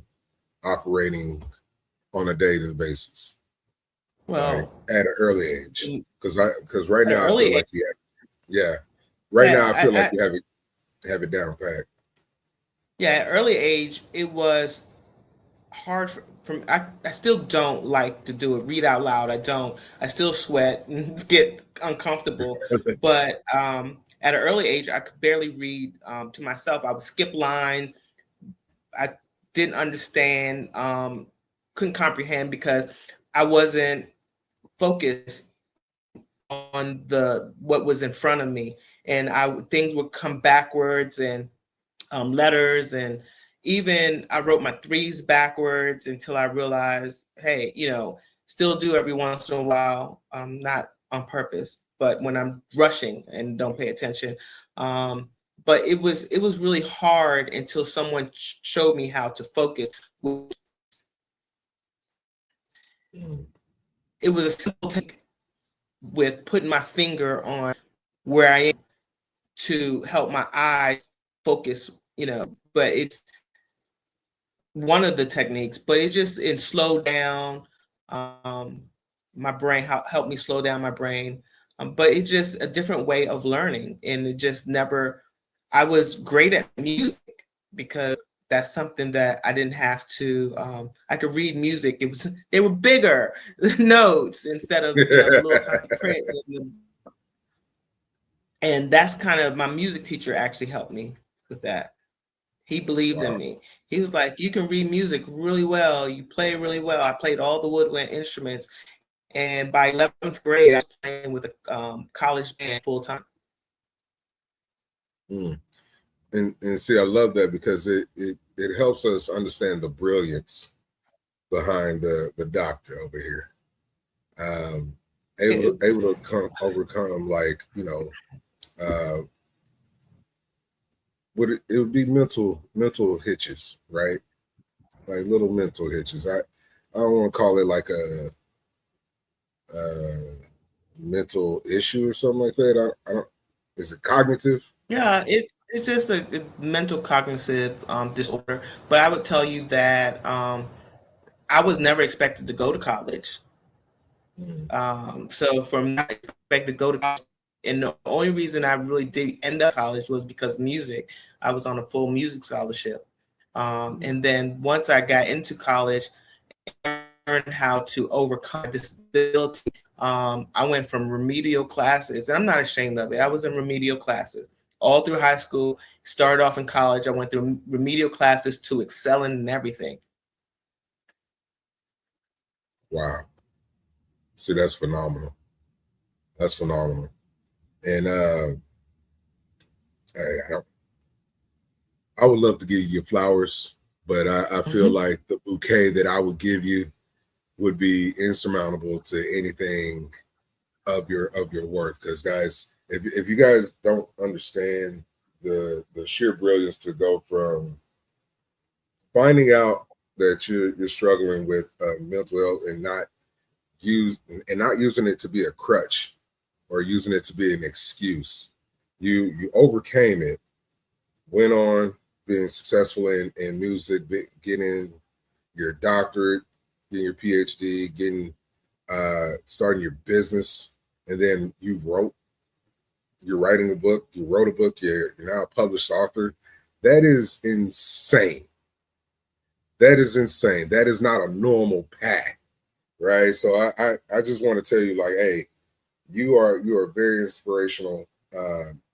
operating on a day-to-day basis? Well, at an early age. Because right now I feel like I feel like you have it down pat. Yeah, at early age, it was hard I still don't like to do it, read out loud. I still sweat and get uncomfortable. But at an early age, I could barely read to myself. I would skip lines. I didn't understand, couldn't comprehend because I wasn't focused on what was in front of me, and things would come backwards, and letters, and even I wrote my threes backwards until I realized, hey, still do every once in a while, not on purpose, but when I'm rushing and don't pay attention. But it was really hard until someone showed me how to focus. It was a simple technique with putting my finger on where I am to help my eyes focus, but it's one of the techniques, but it slowed down my brain, helped me slow down my brain. But it's just a different way of learning. And it just never, I was great at music because that's something that I didn't have to, I could read music. They were bigger notes instead of the little tiny print. And that's kind of, my music teacher actually helped me with that. He believed in me. He was like, you can read music really well. You play really well. I played all the woodwind instruments. And by 11th grade, I was playing with a college band full time. And see, I love that because it helps us understand the brilliance behind the doctor over here. Able to overcome, like, it would be mental hitches, right? Like little mental hitches. I don't want to call it like a mental issue or something like that. I don't. Is it cognitive? Yeah, it's just a mental cognitive disorder. But I would tell you that I was never expected to go to college. So from not expected to go to college, and the only reason I really did end up college was because music. I was on a full music scholarship. And then once I got into college, I learned how to overcome disability. I went from remedial classes, and I'm not ashamed of it. I was in remedial classes all through high school. Started off in college. I went through remedial classes to excelling in everything. Wow. See, that's phenomenal. That's phenomenal. And I would love to give you flowers, but I feel like the bouquet that I would give you would be insurmountable to anything of your worth. Because guys, if you guys don't understand the sheer brilliance to go from finding out that you're struggling with mental health and not using it to be a crutch or using it to be an excuse, you overcame it, went on being successful in music, getting your doctorate, getting your PhD, getting starting your business, and then you're writing a book, you wrote a book, you're now a published author. That is insane. That is insane. That is not a normal path, right? So I just want to tell you, like, hey, you are a very inspirational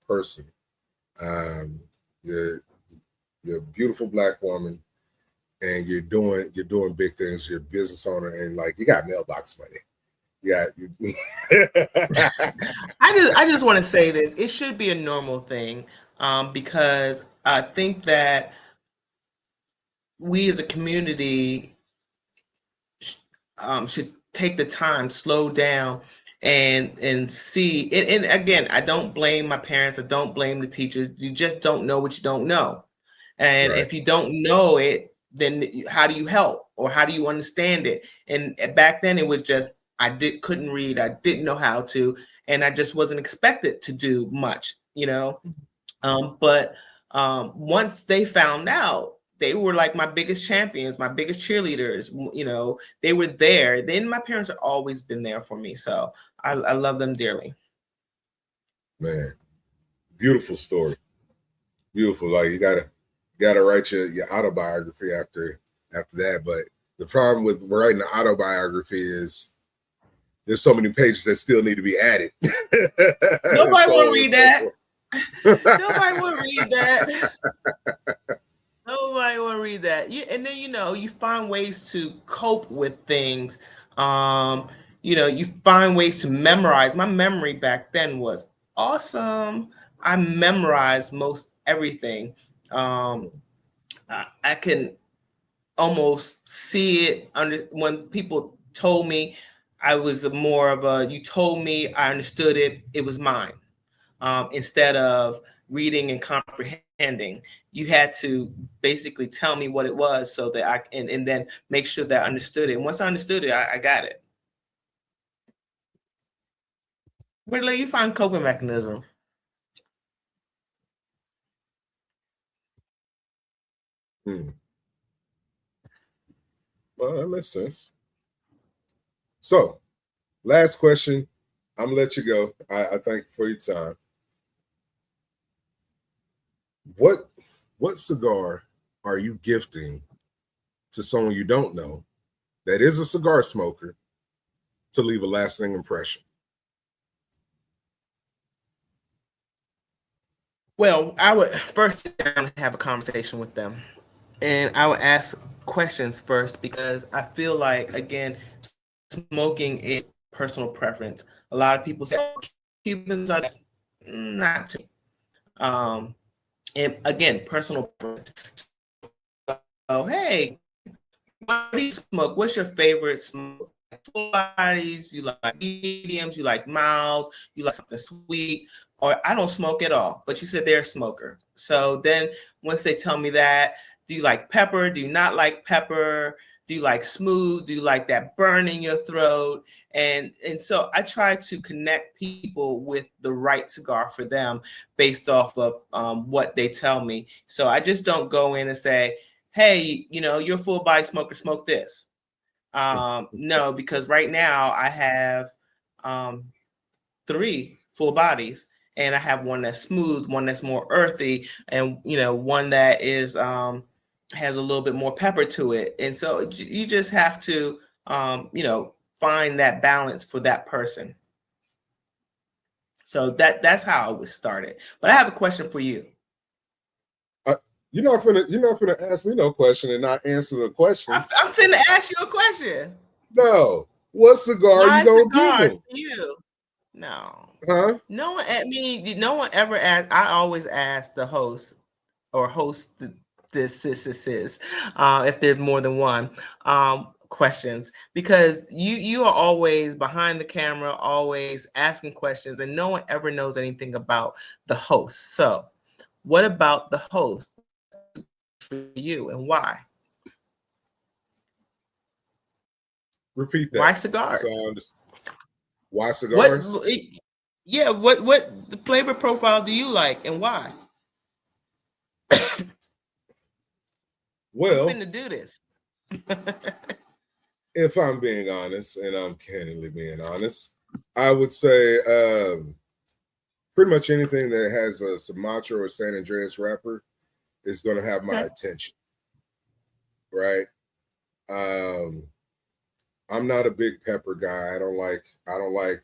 person. You're a beautiful Black woman, and you're doing big things. You're a business owner, and like you got mailbox money. Yeah. I just want to say this. It should be a normal thing, because I think that we as a community should take the time, slow down, and see. And again, I don't blame my parents. I don't blame the teachers. You just don't know what you don't know. And Right. if you don't know it, then how do you help, or how do you understand it? And back then it was just, couldn't read, I didn't know how to, and I just wasn't expected to do much, But once they found out, they were like my biggest champions, my biggest cheerleaders. You know, they were there. Then my parents have always been there for me. So I love them dearly. Man, beautiful story. Beautiful. Like you gotta write your autobiography after that. But the problem with writing an autobiography is there's so many pages that still need to be added. Nobody will read that. Nobody will read that. Nobody will read that. And then you find ways to cope with things. You find ways to memorize. My memory back then was awesome. I memorized most everything. I can almost see it when people told me. I was more of a, you told me, I understood it, it was mine. Instead of reading and comprehending, you had to basically tell me what it was so that I and then make sure that I understood it. And once I understood it, I got it. Where do you find coping mechanism? Well, that makes sense. So, last question. I'm gonna let you go. I thank you for your time. What cigar are you gifting to someone you don't know that is a cigar smoker to leave a lasting impression? Well, I would first sit down and have a conversation with them. And I would ask questions first because I feel like, again, smoking is personal preference. A lot of people say, oh, Cubans are not to. And again, personal preference. Oh, hey, what do you smoke? What's your favorite smoke? Full bodies, you like mediums, you like milds, you like something sweet, or I don't smoke at all, but you said they're a smoker. So then once they tell me that, do you like pepper? Do you not like pepper? Do you like smooth? Do you like that burn in your throat? And so I try to connect people with the right cigar for them based off of what they tell me. So I just don't go in and say, hey, you're a full body smoker, smoke this. No, because right now I have 3 full bodies, and I have one that's smooth, one that's more earthy, and one that is has a little bit more pepper to it. And so you just have to find that balance for that person. So that's how I was started. But I have a question for you. You're not gonna ask me no question and not answer the question. I'm finna ask you a question. No. What cigar are you gonna give them? You? No. Huh? No one. I mean, no one ever asked. I always ask the host or host this if there's more than one questions, because you are always behind the camera, always asking questions, and no one ever knows anything about the host. So, what about the host for you, and why? Repeat that. Why cigars? So why cigars? What the flavor profile do you like, and why? Well, I'm going to do this. If I'm being honest, and I'm candidly being honest, I would say pretty much anything that has a Sumatra or San Andreas wrapper is going to have my attention, right? I'm not a big pepper guy. I don't like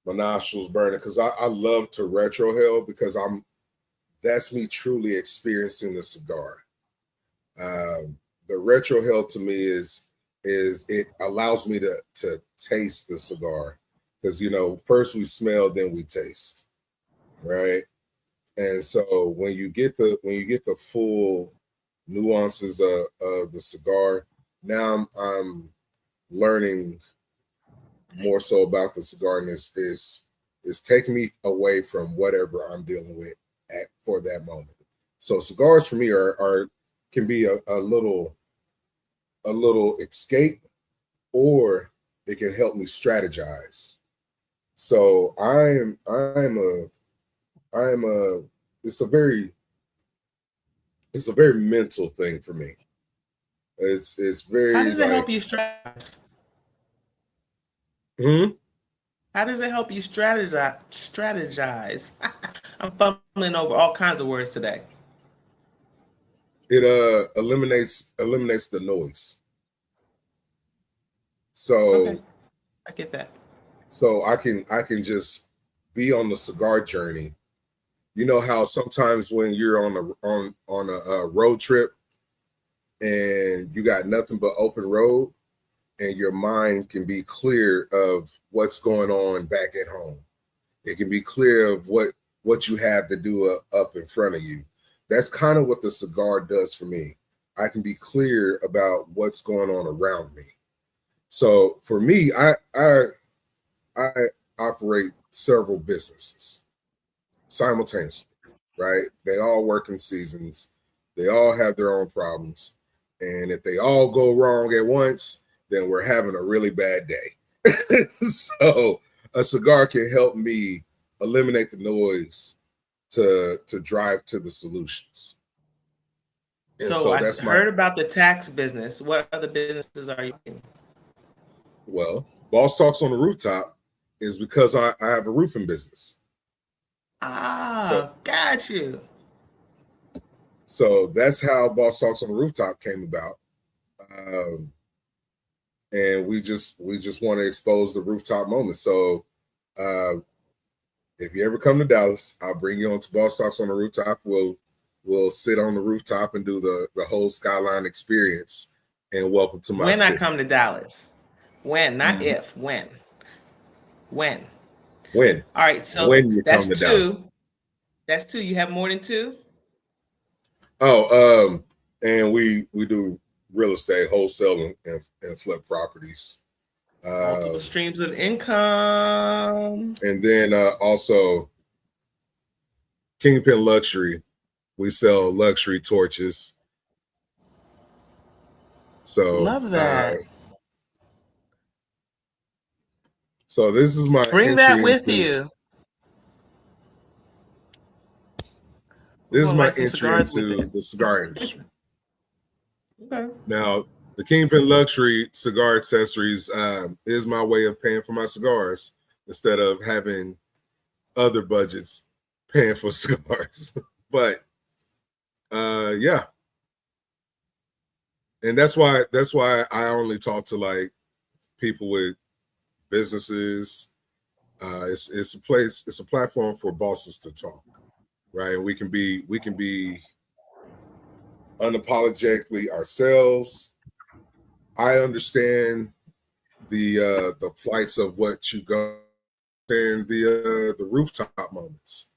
my nostrils burning, because I love to retrohale, because that's me truly experiencing the cigar. The retrohale to me is it allows me to taste the cigar, because first we smell, then we taste, right? And so when you get the full nuances of the cigar, now I'm learning more so about the cigar, and is taking me away from whatever I'm dealing with for that moment. So cigars for me can be a little escape, or it can help me strategize. So it's it's a very mental thing for me. It's very. How does it help you strategize? How does it help you strategize? I'm fumbling over all kinds of words today. It eliminates the noise. So okay. I get that. So I can just be on the cigar journey. You know how sometimes when you're on a road trip and you got nothing but open road, and your mind can be clear of what's going on back at home. It can be clear of what you have to do up in front of you. That's kind of what the cigar does for me. I can be clear about what's going on around me. So for me, I operate several businesses simultaneously, right? They all work in seasons. They all have their own problems. And if they all go wrong at once, then we're having a really bad day. So a cigar can help me eliminate the noise to drive to the solutions. And so I heard about the tax business. What other businesses are you in? Well, Bosstalks on the Rooftop is because I have a roofing business. Got you. So that's how Bosstalks on the Rooftop came about. And we just want to expose the rooftop moment. So if you ever come to Dallas, I'll bring you on to Bosstalks on the Rooftop. We'll sit on the rooftop and do the whole skyline experience. And welcome to my city. I come to Dallas. When, not if, when. When. All right, so when you that's come to two. Dallas. That's two. You have more than two? Oh, and we do real estate, wholesale, and flip properties. Multiple streams of income. And then also Kingpin Luxury. We sell luxury torches. So love that. So this is my bring that with you. This is my entry into the cigar industry. Okay. Now, the Kingpin Luxury cigar accessories is my way of paying for my cigars instead of having other budgets paying for cigars. But yeah. And that's why I only talk to like people with businesses. It's a platform for bosses to talk, right? And we can be unapologetically ourselves. I understand the plights of what you go and the rooftop moments.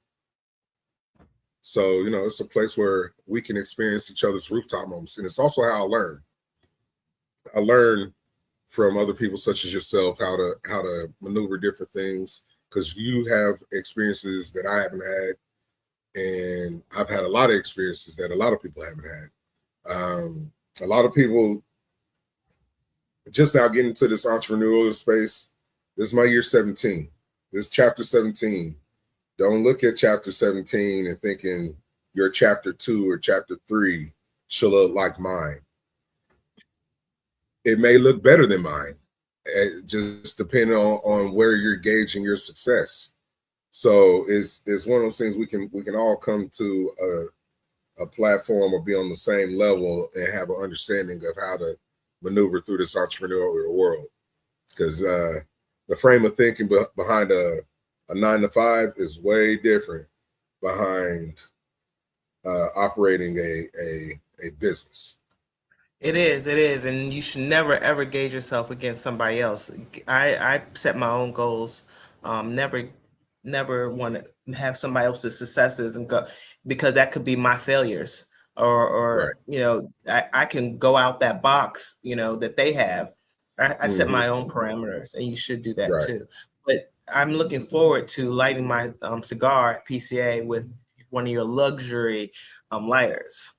So, it's a place where we can experience each other's rooftop moments. And it's also how I learn. I learn from other people such as yourself how to maneuver different things because you have experiences that I haven't had. And I've had a lot of experiences that a lot of people haven't had. A lot of people just now getting into this entrepreneurial space. This is my year 17. This is chapter 17. Don't look at chapter 17 and thinking your chapter 2 or chapter 3 should look like mine. It may look better than mine, just depending on where you're gauging your success. So it's one of those things we can all come to a platform or be on the same level and have an understanding of how to maneuver through this entrepreneurial world. Because the frame of thinking behind a 9-to-5 is way different behind operating a business. It is, and you should never ever gauge yourself against somebody else. I set my own goals. Never want to have somebody else's successes and go because that could be my failures. Or right. I can go out that box, that they have. I set my own parameters, and you should do that too. But I'm looking forward to lighting my cigar PCA with one of your luxury lighters.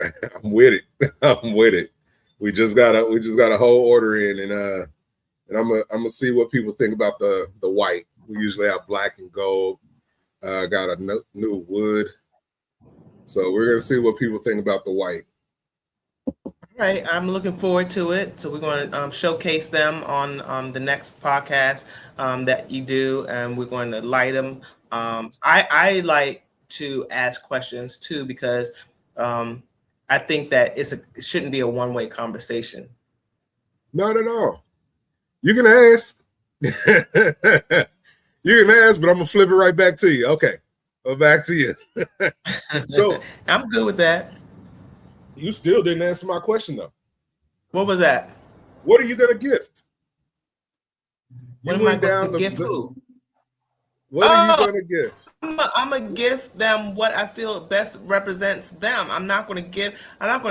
I'm with it. We just got a whole order in, and I'm gonna see what people think about the white. We usually have black and gold. Got a new wood. So we're gonna see what people think about the white. Right, I'm looking forward to it. So we're going to showcase them on the next podcast that you do, and we're going to light them. I like to ask questions too because I think that it shouldn't be a one-way conversation. Not at all. You can ask. You can ask, but I'm gonna flip it right back to you. Okay, back to you. So I'm good with that. You still didn't answer my question though. What was that? What are you gonna gift? What am I going to gift who? What are you gonna gift? I'm gonna give them what I feel best represents them. I'm not gonna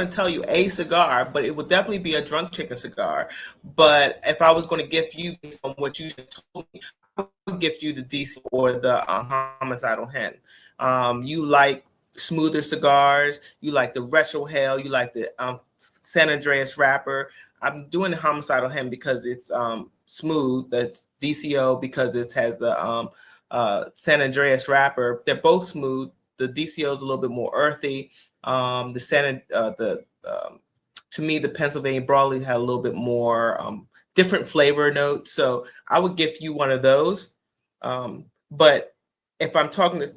tell you a cigar, but it would definitely be a drunk chicken cigar. But if I was gonna gift you based on what you just told me, I would gift you the DC or the homicidal hen. You like smoother cigars, you like the retro hell, you like the San Andreas wrapper. I'm doing the homicidal hen because it's smooth. That's DCO because it has the San Andreas wrapper. They're both smooth. The DCO is a little bit more earthy. To me, the Pennsylvania Broadleaf had a little bit more different flavor notes. So I would give you one of those. But if I'm talking to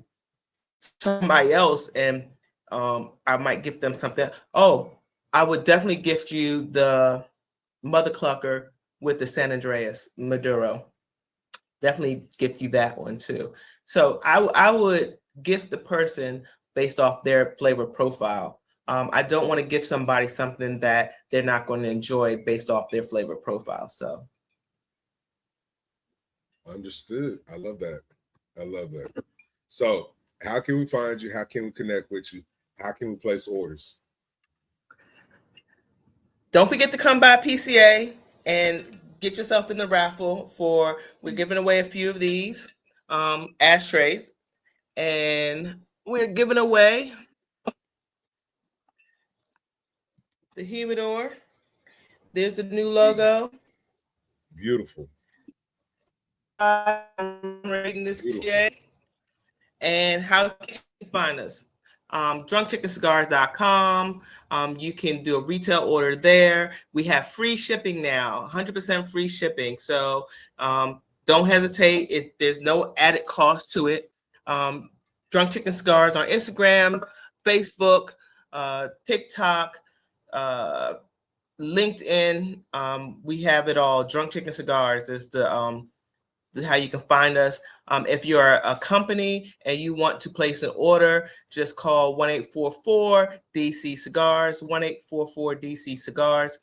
somebody else and I might gift them something, I would definitely gift you the Mother Clucker with the San Andreas Maduro. Definitely gift you that one too. So I would gift the person based off their flavor profile. I don't want to gift somebody something that they're not going to enjoy based off their flavor profile. So understood. I love that. I love that. So how can we find you? How can we connect with you? How can we place orders? Don't forget to come by PCA and get yourself in the raffle we're giving away a few of these ashtrays, and we're giving away the humidor. There's the new logo. Beautiful. I'm rating this PCA. And how can you find us? drunkchickenscigars.com. You can do a retail order there. We have free shipping now, 100% free shipping. So don't hesitate. There's no added cost to it. Drunk Chicken Cigars on Instagram, Facebook, TikTok, LinkedIn. We have it all. Drunk Chicken Cigars is how you can find us. If you're a company and you want to place an order, just call 1-844-DC Cigars, 1-844-DC Cigars.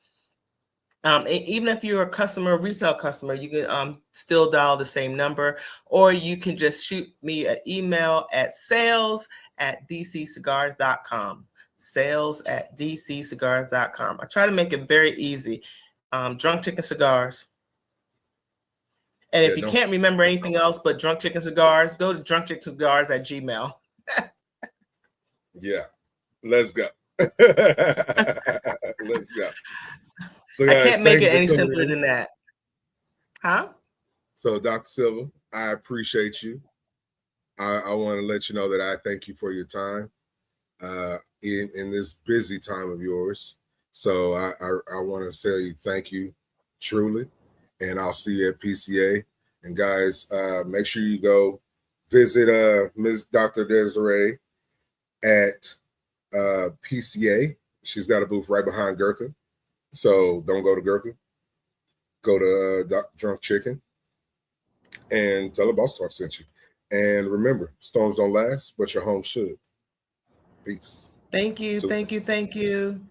Even if you're a retail customer, you can still dial the same number, or you can just shoot me an email at sales@dccigars.com. Sales@dccigars.com. I try to make it very easy. Drunk Chicken Cigars. And if you can't remember anything else but Drunk Chicken Cigars, go to drunkchickencigars@gmail. Yeah, let's go. Let's go. So guys, I can't make it any simpler than that. Huh? So Dr. Sylver, I appreciate you. I want to let you know that I thank you for your time in this busy time of yours. So I want to say thank you truly. And I'll see you at PCA. And guys, make sure you go visit Ms. Dr. Desiree at PCA. She's got a booth right behind Gurkha. So don't go to Gurkha. Go to Drunk Chicken and tell her Bosstalks sent you. And remember, storms don't last, but your home should. Peace. Thank you. Thank you. Thank you.